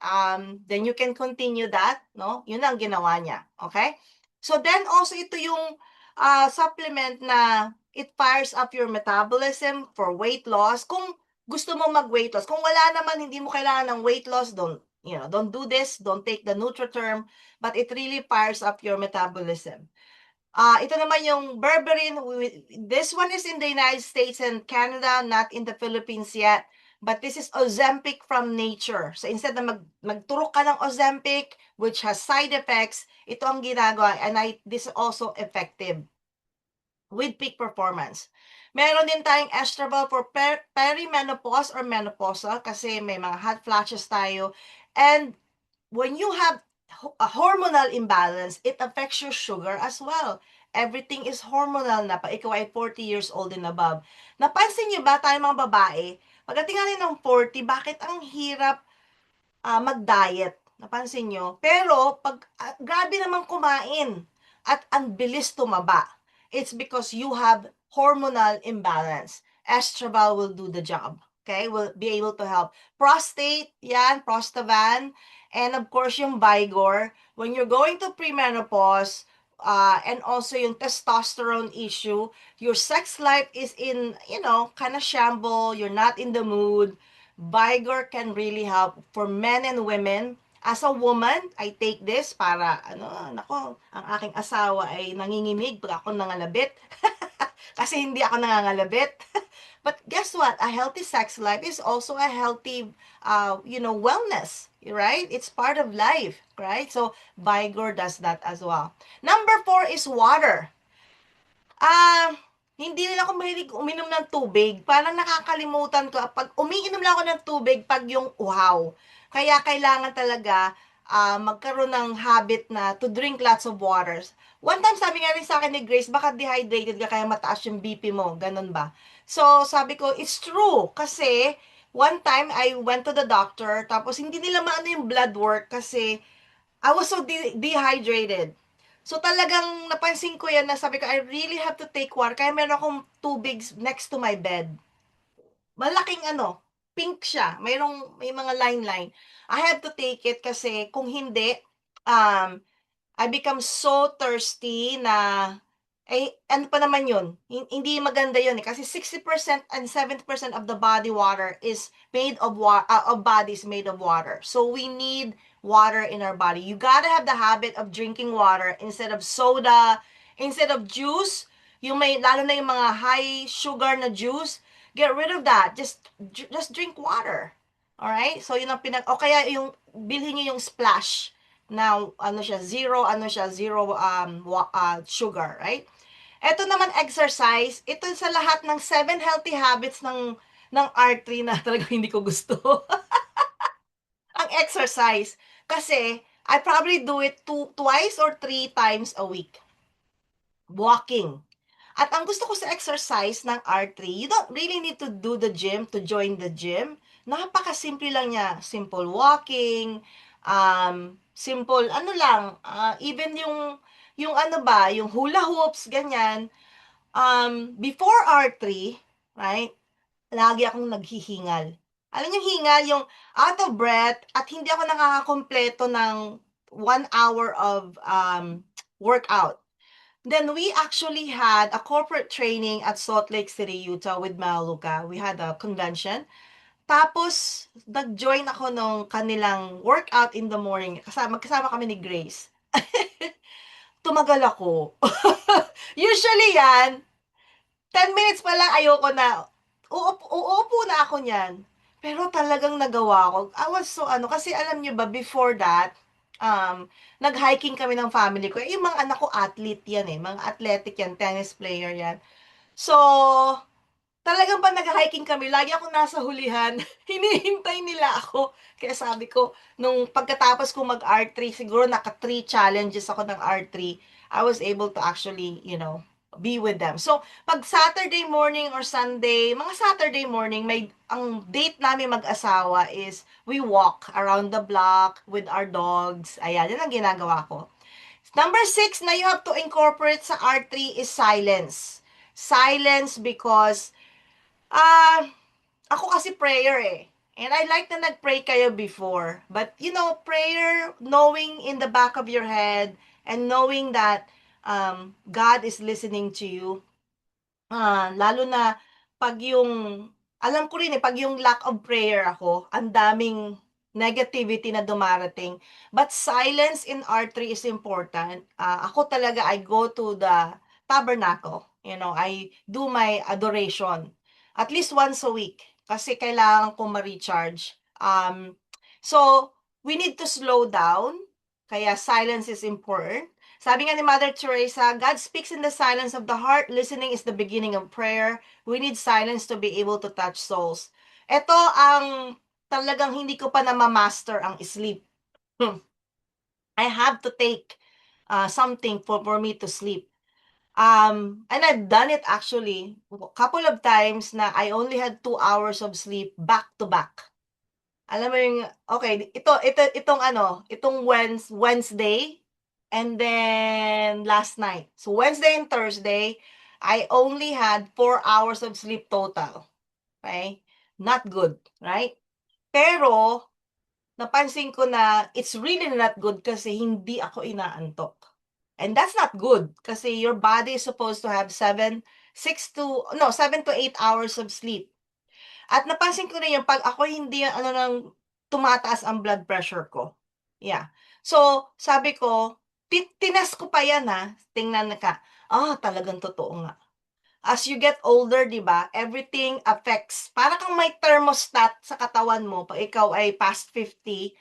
then you can continue that, no? Yun ang ginawa niya, okay? So then also ito yung supplement na it fires up your metabolism for weight loss. Kung gusto mo mag-weight loss, kung wala naman, hindi mo kailangan ng weight loss, don't do this, don't take the Nutriterm, but it really fires up your metabolism. Ito naman yung berberine. This one is in the United States and Canada, not in the Philippines yet. But this is Ozempic from nature. So instead na magturok ka ng Ozempic, which has side effects, ito ang ginagawa. And this is also effective with peak performance. Meron din tayong Estrabal for perimenopause or menopausal kasi may mga hot flashes tayo. And when you have a hormonal imbalance, it affects your sugar as well. Everything is hormonal na pa. Ikaw ay 40 years old and above. Napansin niyo ba tayo mga babae, pagdating natin ng 40, bakit ang hirap mag-diet? Napansin niyo? Pero, grabe naman kumain at ang bilis tumaba. It's because you have hormonal imbalance. Estrabal will do the job. Okay? Will be able to help. Prostate, yan, Prostavan. And of course, yung Vigor. When you're going to premenopause, and also yung testosterone issue, your sex life is in, kind of shamble, you're not in the mood, Vigor can really help for men and women. As a woman, I take this para, ang aking asawa ay nangingimig pag ako nangalabit. Kasi hindi ako nangangalabit. But guess what? A healthy sex life is also a healthy, wellness, right? It's part of life, right? So, Vigor does that as well. Number 4 is water. Hindi rin ako mahilig uminom ng tubig. Parang nakakalimutan ko. Pag umiinom lang ako ng tubig, pag yung uhaw. Kaya kailangan talaga magkaroon ng habit na to drink lots of waters. One time, sabi nga rin sa akin ni Grace, baka dehydrated ka kaya mataas yung BP mo. Ganun ba? So, sabi ko, it's true. Kasi, one time, I went to the doctor, tapos hindi nila maano yung blood work kasi I was so dehydrated. So, talagang napansin ko yan na sabi ko, I really have to take water. Kaya meron akong tubig next to my bed. Malaking pink siya. May mga line-line. I have to take it kasi kung hindi, I become so thirsty na, ano pa naman yun? Hindi maganda yun eh. Kasi 60% and 70% of the body water is made of body is made of water. So, we need water in our body. You gotta have the habit of drinking water instead of soda, instead of juice. Lalo na yung mga high sugar na juice, get rid of that. Just drink water. Alright? So, yun ang o kaya yung, bilhin nyo yung splash na, zero, sugar, right? Ito naman exercise, ito sa lahat ng 7 healthy habits ng R3 na talagang hindi ko gusto. Ang exercise. Kasi, I probably do it twice or 3 times a week. Walking. At ang gusto ko sa exercise ng R3, you don't really need to do the gym to join the gym. Napakasimple lang niya. Simple walking, simple, even yung yung hula hoops, ganyan. Before R3, right, lagi akong naghihingal. Alam niyo hingal, yung out of breath at hindi ako nakakakompleto ng 1 hour of workout. Then we actually had a corporate training at Salt Lake City, Utah with Maluka. We had a convention. Tapos, nag-join ako nung kanilang workout in the morning. Magkasama kami ni Grace. Tumagal ako. Usually yan, 10 minutes pa lang ayoko na. Uupo na ako niyan. Pero talagang nagawa ko. I was so kasi alam niyo ba, before that, nag-hiking kami ng family ko. Yung mga anak ko athlete yan eh. Mga athletic yan, tennis player yan. So, talagang pag nag-hiking kami, lagi akong nasa hulihan. Hinihintay nila ako. Kaya sabi ko, nung pagkatapos ko mag-R3, siguro naka 3 challenges ako ng R3, I was able to actually, be with them. So, pag Saturday morning or Sunday, mga Saturday morning, ang date namin mag-asawa is we walk around the block with our dogs. Ayan, yan ang ginagawa ko. Number 6 na you have to incorporate sa R3 is silence. Silence because ako kasi prayer eh. And I like na nag-pray kayo before. But, prayer, knowing in the back of your head and knowing that God is listening to you. Lalo na pag alam ko rin pag yung lack of prayer ako, ang daming negativity na dumarating. But silence in R3 is important. Ako talaga, I go to the tabernacle. I do my adoration at least once a week kasi kailangan ko ma-recharge. So, we need to slow down. Kaya silence is important. Sabi nga ni Mother Teresa, God speaks in the silence of the heart. Listening is the beginning of prayer. We need silence to be able to touch souls. Ito ang talagang hindi ko pa na-master ang sleep. I have to take something for me to sleep. And I've done it actually a couple of times na I only had 2 hours of sleep back to back. Alam mo yung, okay, itong Wednesday, and then last night. So Wednesday and Thursday, I only had 4 hours of sleep total. Okay? Not good, right? Pero, napansin ko na it's really not good kasi hindi ako inaantok. And that's not good kasi your body is supposed to have 7 to 8 hours of sleep. At napansin ko rin yung pag ako hindi nang tumataas ang blood pressure ko. Yeah. So, sabi ko, tinas ko pa yan tingnan ka. Talagang totoo nga. As you get older, di ba, everything affects. Para kang may thermostat sa katawan mo, pag ikaw ay past 50,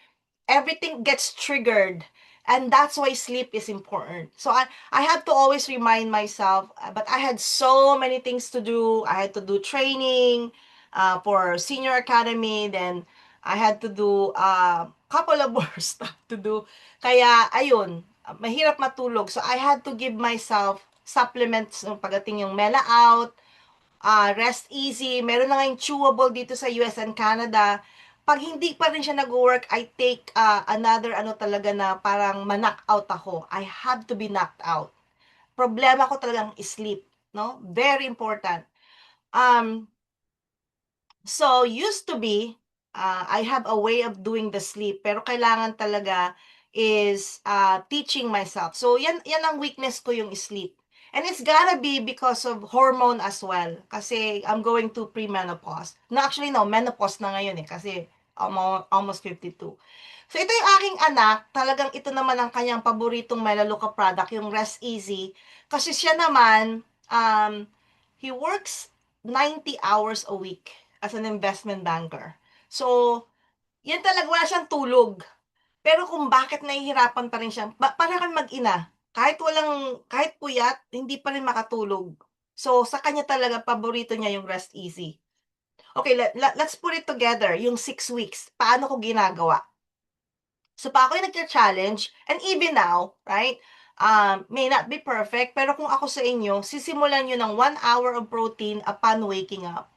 everything gets triggered. And that's why sleep is important. So I have to always remind myself, but I had so many things to do. I had to do training for senior academy. Then I had to do couple of more stuff to do. Kaya, ayun, mahirap matulog. So I had to give myself supplements pagdating yung Mela Out, Rest Easy. Meron na ngayong chewable dito sa US and Canada. Pag hindi pa rin siya nag-work, I take another talaga na parang ma-knock out ako. I have to be knocked out. Problema ko talagang sleep, no? Very important. So, used to be, I have a way of doing the sleep, pero kailangan talaga is teaching myself. So, yan ang weakness ko, yung sleep. And it's gotta be because of hormone as well. Kasi I'm going to premenopause. No, actually, no, menopause na ngayon kasi almost 52. So, ito yung aking anak. Talagang ito naman ang kanyang paboritong Melaleuca product, yung Rest Easy. Kasi siya naman, he works 90 hours a week as an investment banker. So, yan talaga, wala siyang tulog. Pero kung bakit nahihirapan pa rin siya, para kang mag-ina, kahit puyat, hindi pa rin makatulog. So, sa kanya talaga, paborito niya yung Rest Easy. Okay, let's put it together, yung 6 weeks. Paano ko ginagawa? So, pa ako yung nagka-challenge, and even now, right, may not be perfect, pero kung ako sa inyo, sisimulan nyo ng 1 hour of protein upon waking up.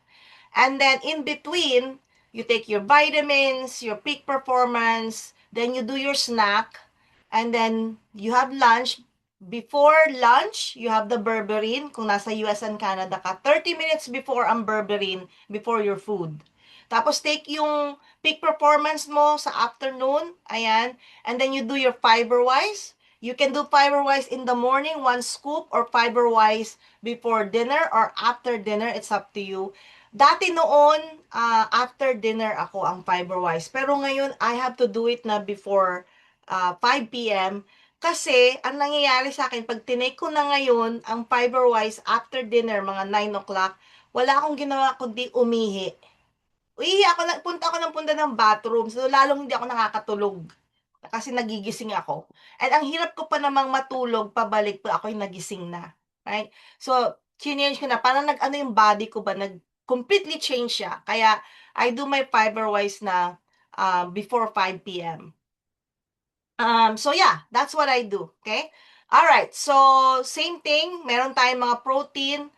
And then in between, you take your vitamins, your peak performance, then you do your snack, and then you have lunch. Before lunch, you have the berberine, kung nasa US and Canada ka. 30 minutes before ang berberine, before your food. Tapos take yung peak performance mo sa afternoon, ayan, and then you do your fiber-wise. You can do fiber-wise in the morning, 1 scoop, or fiber-wise before dinner or after dinner, it's up to you. Dati noon, after dinner ako ang fiber-wise. Pero ngayon, I have to do it na before 5 p.m. Kasi, ang nangyayari sa akin, pag tinake ko na ngayon, ang fiber-wise after dinner, mga 9 o'clock, wala akong ginawa kundi umihi. Punta ako ng punta ng bathroom, so lalong hindi ako nakakatulog. Kasi nagigising ako. And ang hirap ko pa namang matulog, pabalik pa ako yung nagising na. Right? So, change ko na, parang nag-ano yung body ko ba, completely change siya. Kaya, I do my fiber-wise na before 5 p.m. So yeah, that's what I do. Okay? Alright, so same thing, meron tayong mga protein.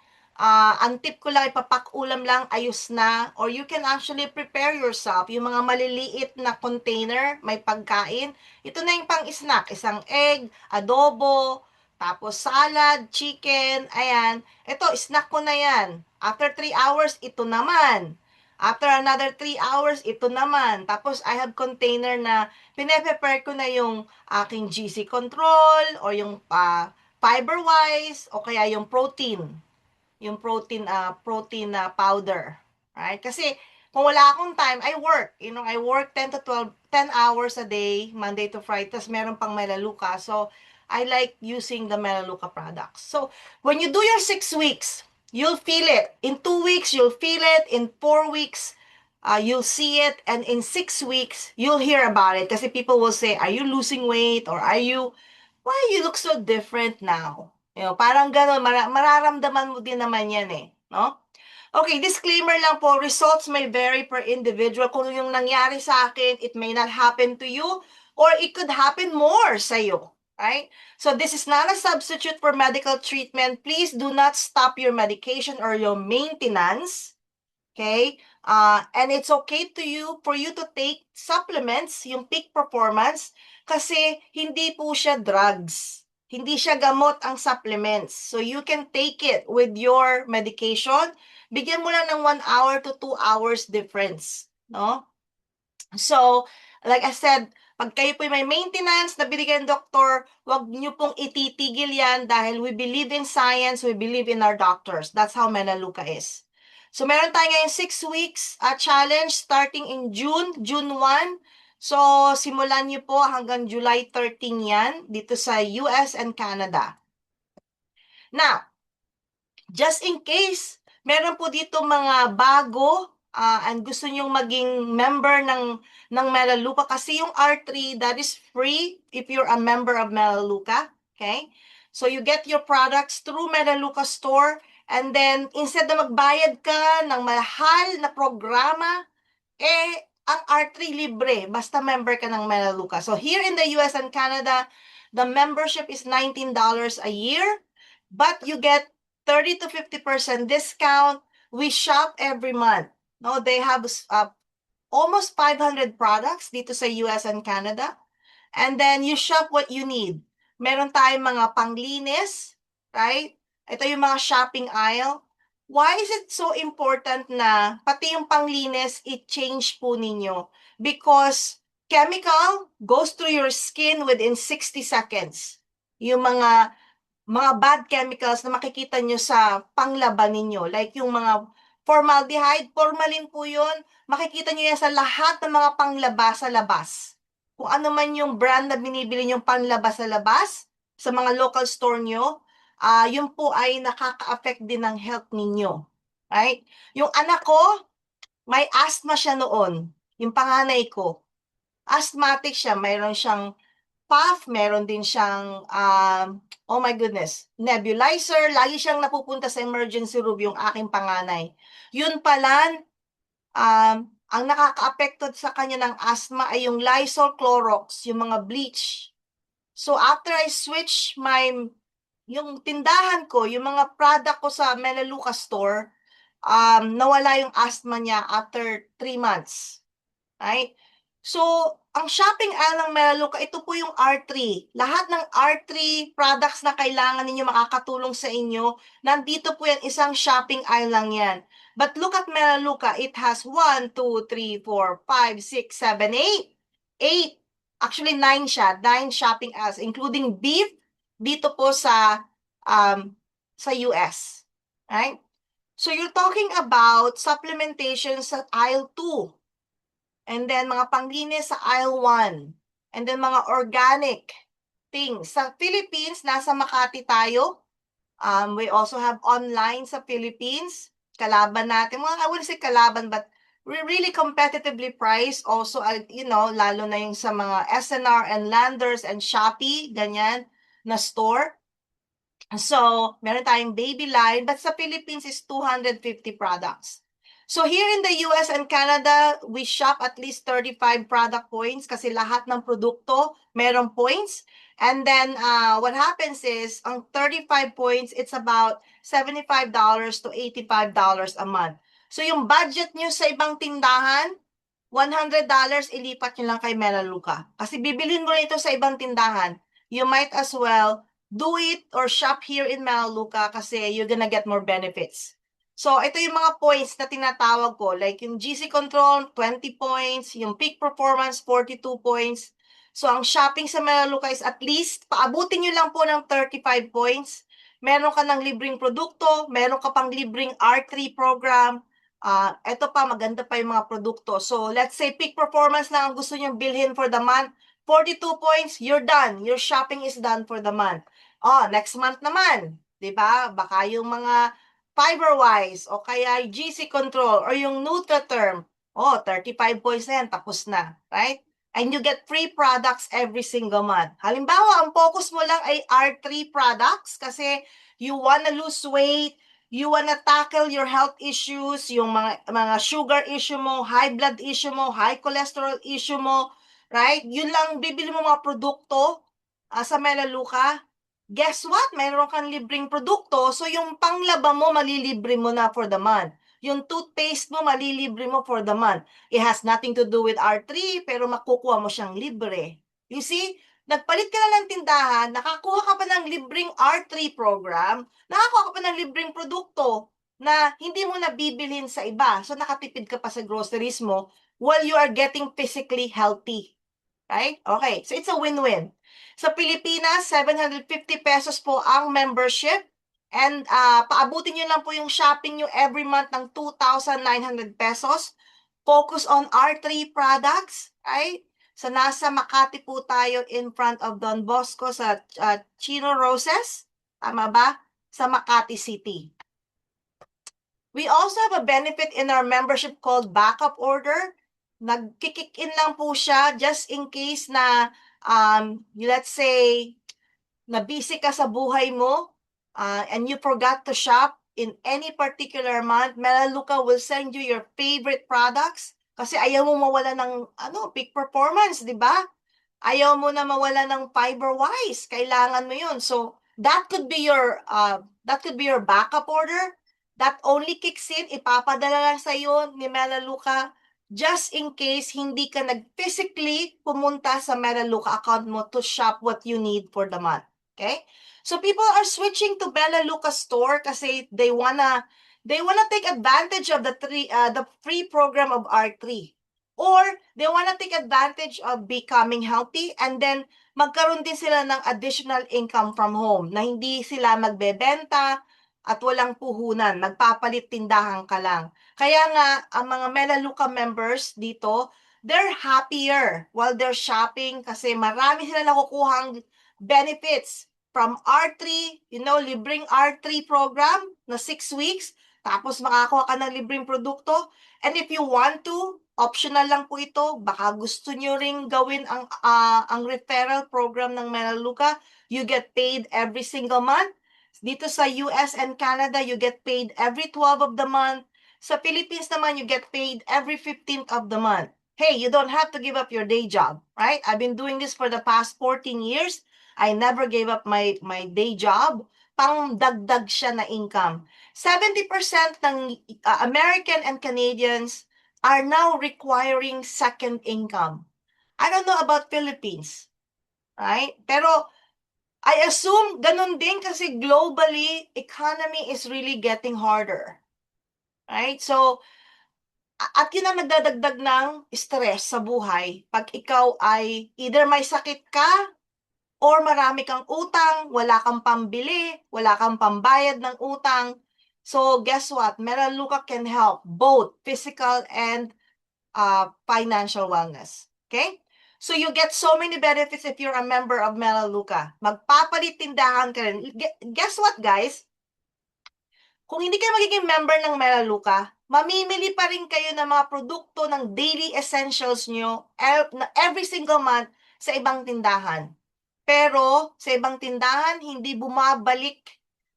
Ang tip ko lang, ipapak-ulam lang, ayos na. Or you can actually prepare yourself. Yung mga maliliit na container, may pagkain. Ito na yung pang-snack. Isang egg, adobo, tapos salad, chicken, ayan. Ito, snack ko na yan. After 3 hours, ito naman. After another 3 hours, ito naman. Tapos, I have container na pine-prepare ko na yung aking GC control or yung fiber-wise o kaya yung protein powder. Right? Kasi kung wala akong time, I work. I work 10 to 12, 10 hours a day, Monday to Friday. Tapos meron pang Melaleuca. So, I like using the Melaleuca products. So, when you do your 6 weeks, you'll feel it. In 2 weeks, you'll feel it. In 4 weeks, you'll see it. And in 6 weeks, you'll hear about it. Kasi people will say, are you losing weight? Or why you look so different now? Parang gano'n, mararamdaman mo din naman yan no? Okay, disclaimer lang po, results may vary per individual. Kung yung nangyari sa akin, it may not happen to you, or it could happen more sa'yo, right? So this is not a substitute for medical treatment. Please do not stop your medication or your maintenance, okay? And it's okay for you to take supplements, yung peak performance, kasi hindi po siya drugs. Hindi siya gamot ang supplements. So you can take it with your medication. Bigyan mo lang ng 1 hour to 2 hours difference, no? So, like I said, pag kayo po may maintenance na binigyan ng doktor, wag niyo pong ititigil yan dahil we believe in science, we believe in our doctors. That's how Melaleuca is. So, meron tayo ngayon 6 weeks challenge starting in June 1. So, simulan niyo po hanggang July 13 yan dito sa US and Canada. Now, just in case, meron po dito mga bago and gusto nyong maging member ng Melaleuca kasi yung R3, that is free if you're a member of Melaleuca. Okay? So you get your products through Melaleuca store and then instead na magbayad ka ng mahal na programa, ang R3 libre, basta member ka ng Melaleuca. So here in the US and Canada, the membership is $19 a year, but you get 30 to 50% discount. We shop every month. No, they have almost 500 products dito sa US and Canada. And then you shop what you need. Meron tayong mga panglinis, right? Ito yung mga shopping aisle. Why is it so important na pati yung panglinis, i-change po ninyo? Because chemical goes through your skin within 60 seconds. Yung mga bad chemicals na makikita nyo sa panglaban ninyo. Like yung mga formaldehyde, formalin po yun. Makikita nyo yan sa lahat ng mga panglaba sa labas. Kung ano man yung brand na binibili nyo panglaba sa labas, sa mga local store nyo, yun po ay nakaka-affect din ng health ninyo. Right? Yung anak ko, may asthma siya noon. Yung panganay ko, asthmatic siya, mayroon siyang puff, meron din siyang, oh my goodness, nebulizer, lagi siyang napupunta sa emergency room yung aking panganay. Yun pala, ang nakaka-apekto sa kanya ng asthma ay yung Lysol, Clorox, yung mga bleach. So after I switch yung tindahan ko, yung mga product ko sa Melaleuca store, nawala yung asthma niya after 3 months. Right? So, ang shopping aisle ng Melaleuca, ito po yung R3. Lahat ng R3 products na kailangan ninyo makakatulong sa inyo, nandito po yan, isang shopping aisle lang yan. But look at Melaleuca, it has 1, 2, 3, 4, 5, 6, 7, 8. 8. Actually, 9 siya. 9 shopping aisles, including beef, dito po sa US. Right? So, you're talking about supplementation sa aisle 2. And then, mga panglinis sa aisle 1. And then, mga organic things. Sa Philippines, nasa Makati tayo. We also have online sa Philippines. Kalaban natin. Well, I wouldn't say kalaban, but we're really competitively priced. Also, lalo na yung sa mga SNR and Landers and Shopee, ganyan, na store. So, meron tayong baby line, but sa Philippines is 250 products. So here in the US and Canada, we shop at least 35 product points kasi lahat ng produkto merong points. And then what happens is, ang 35 points, it's about $75 to $85 a month. So yung budget nyo sa ibang tindahan, $100 ilipat nyo lang kay Melaleuca. Kasi bibilhin mo na ito sa ibang tindahan. You might as well do it or shop here in Melaleuca kasi you're gonna get more benefits. So, ito yung mga points na tinatawag ko. Like yung GC Control, 20 points. Yung Peak Performance, 42 points. So, ang shopping sa Melaleuca is at least, paabutin nyo lang po ng 35 points. Meron ka ng libreng produkto. Meron ka pang libreng R3 program. Ito pa, maganda pa yung mga produkto. So, let's say Peak Performance na ang gusto nyo bilhin for the month. 42 points, you're done. Your shopping is done for the month. Next month naman. Diba? Baka yung mga Fiberwise, o kaya GC Control, or yung Nutraterm, 35 points na yan, tapos na, right? And you get free products every single month. Halimbawa, ang focus mo lang ay R3 products kasi you wanna lose weight, you wanna tackle your health issues, yung mga sugar issue mo, high blood issue mo, high cholesterol issue mo, right? Yun lang, bibili mo mga produkto sa Melaleuca. Guess what? Mayroon kang libreng produkto, so yung panglaba mo, malilibre mo na for the month. Yung toothpaste mo, malilibre mo for the month. It has nothing to do with R3, pero makukuha mo siyang libre. You see, nagpalit ka na ng tindahan, nakakuha ka pa ng libreng R3 program, nakakuha ka pa ng libreng produkto na hindi mo nabibilhin sa iba. So, nakatipid ka pa sa groceries mo while you are getting physically healthy. Right? Okay, so it's a win-win. Sa Pilipinas, 750 pesos po ang membership. And paabutin nyo lang po yung shopping nyo every month ng 2,900 pesos. Focus on R3 products. Right? So nasa Makati po tayo in front of Don Bosco sa Chino Roses. Tama ba? Sa Makati City. We also have a benefit in our membership called backup order. Nag-kick in lang po siya just in case na let's say na busy ka sa buhay mo and you forgot to shop in any particular month, Melaleuca will send you your favorite products kasi ayaw mo mawala ng peak performance, di ba? Ayaw mo na mawala ng Fiberwise, kailangan mo yun. So that could be your backup order. That only kicks in, ipapadala lang sa iyo ni Melaleuca just in case hindi ka nag-physically pumunta sa Melaleuca account mo to shop what you need for the month. Okay? So people are switching to Melaleuca store kasi they wanna take advantage of the free program of R3. Or they wanna take advantage of becoming healthy and then magkaroon din sila ng additional income from home na hindi sila magbebenta at walang puhunan, magpapalit tindahan ka lang. Kaya nga, ang mga Melaleuca members dito, they're happier while they're shopping kasi marami sila nakukuhang benefits from R3, libreng R3 program na 6 weeks, tapos makakuha ka ng libreng produkto. And if you want to, Optional lang po ito. Baka gusto nyo ring gawin ang referral program ng Melaleuca. You get paid every single month. Dito sa US and Canada, you get paid every 12 of the month. Sa Philippines naman, you get paid every 15th of the month. Hey, you don't have to give up your day job, right? I've been doing this for the past 14 years. I never gave up my day job. Pang dagdag siya na income. 70% ng American and Canadians are now requiring second income. I don't know about Philippines, right? Pero I assume ganun din kasi globally, economy is really getting harder, right? So, at yun ang nagdadagdag ng stress sa buhay. Pag ikaw ay either may sakit ka, or marami kang utang, wala kang pambili, wala kang pambayad ng utang. So, guess what? Melaleuca can help both physical and financial wellness. Okay? So you get so many benefits if you're a member of Melaleuca. Magpapalit tindahan ka rin. Guess what, guys? Kung hindi kayo magiging member ng Melaleuca, mamimili pa rin kayo ng mga produkto ng daily essentials nyo every single month sa ibang tindahan. Pero sa ibang tindahan, hindi bumabalik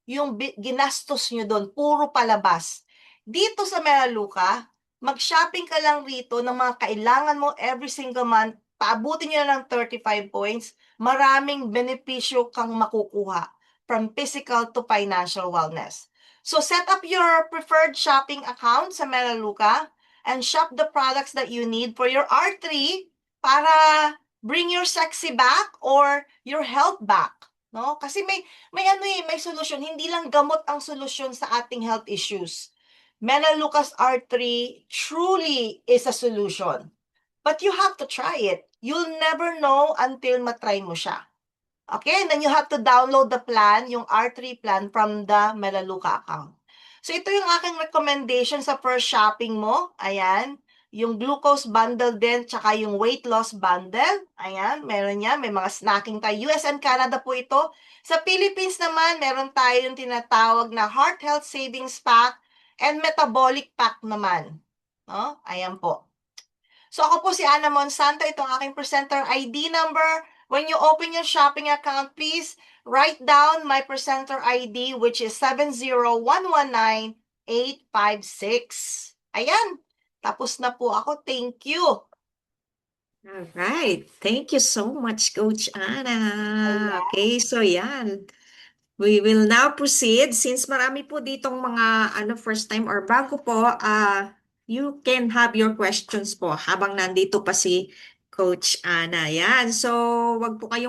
yung ginastos nyo doon. Puro palabas. Dito sa Melaleuca, mag-shopping ka lang rito ng mga kailangan mo every single month, paabutin nyo na ng 35 points, maraming benepisyo kang makukuha from physical to financial wellness. So set up your preferred shopping account sa Melaleuca and shop the products that you need for your R3 para bring your sexy back or your health back. No? Kasi may may solusyon. Hindi lang gamot ang solusyon sa ating health issues. Melaleuca's R3 truly is a solution. But you have to try it. You'll never know until matry mo siya. Okay? And then you have to download the plan, yung R3 plan from the Melaleuca account. So ito yung aking recommendation sa first shopping mo. Ayan. Yung glucose bundle din, tsaka yung weight loss bundle. Ayan, meron yan. May mga snacking tayo. US and Canada po ito. Sa Philippines naman, meron tayo yung tinatawag na Heart Health Savings Pack and Metabolic Pack naman. No? Ayan po. So ako po si Ana Monsanto. Itong aking presenter ID number. When you open your shopping account, please write down my presenter ID, which is 70119-856. Ayan. Tapos na po ako. Thank you. All right. Thank you so much, Coach Ana. Okay, so yan. We will now proceed. Since marami po ditong mga first time or bago po, you can have your questions po habang nandito pa si Coach Ana. Yan. So, wag po kayong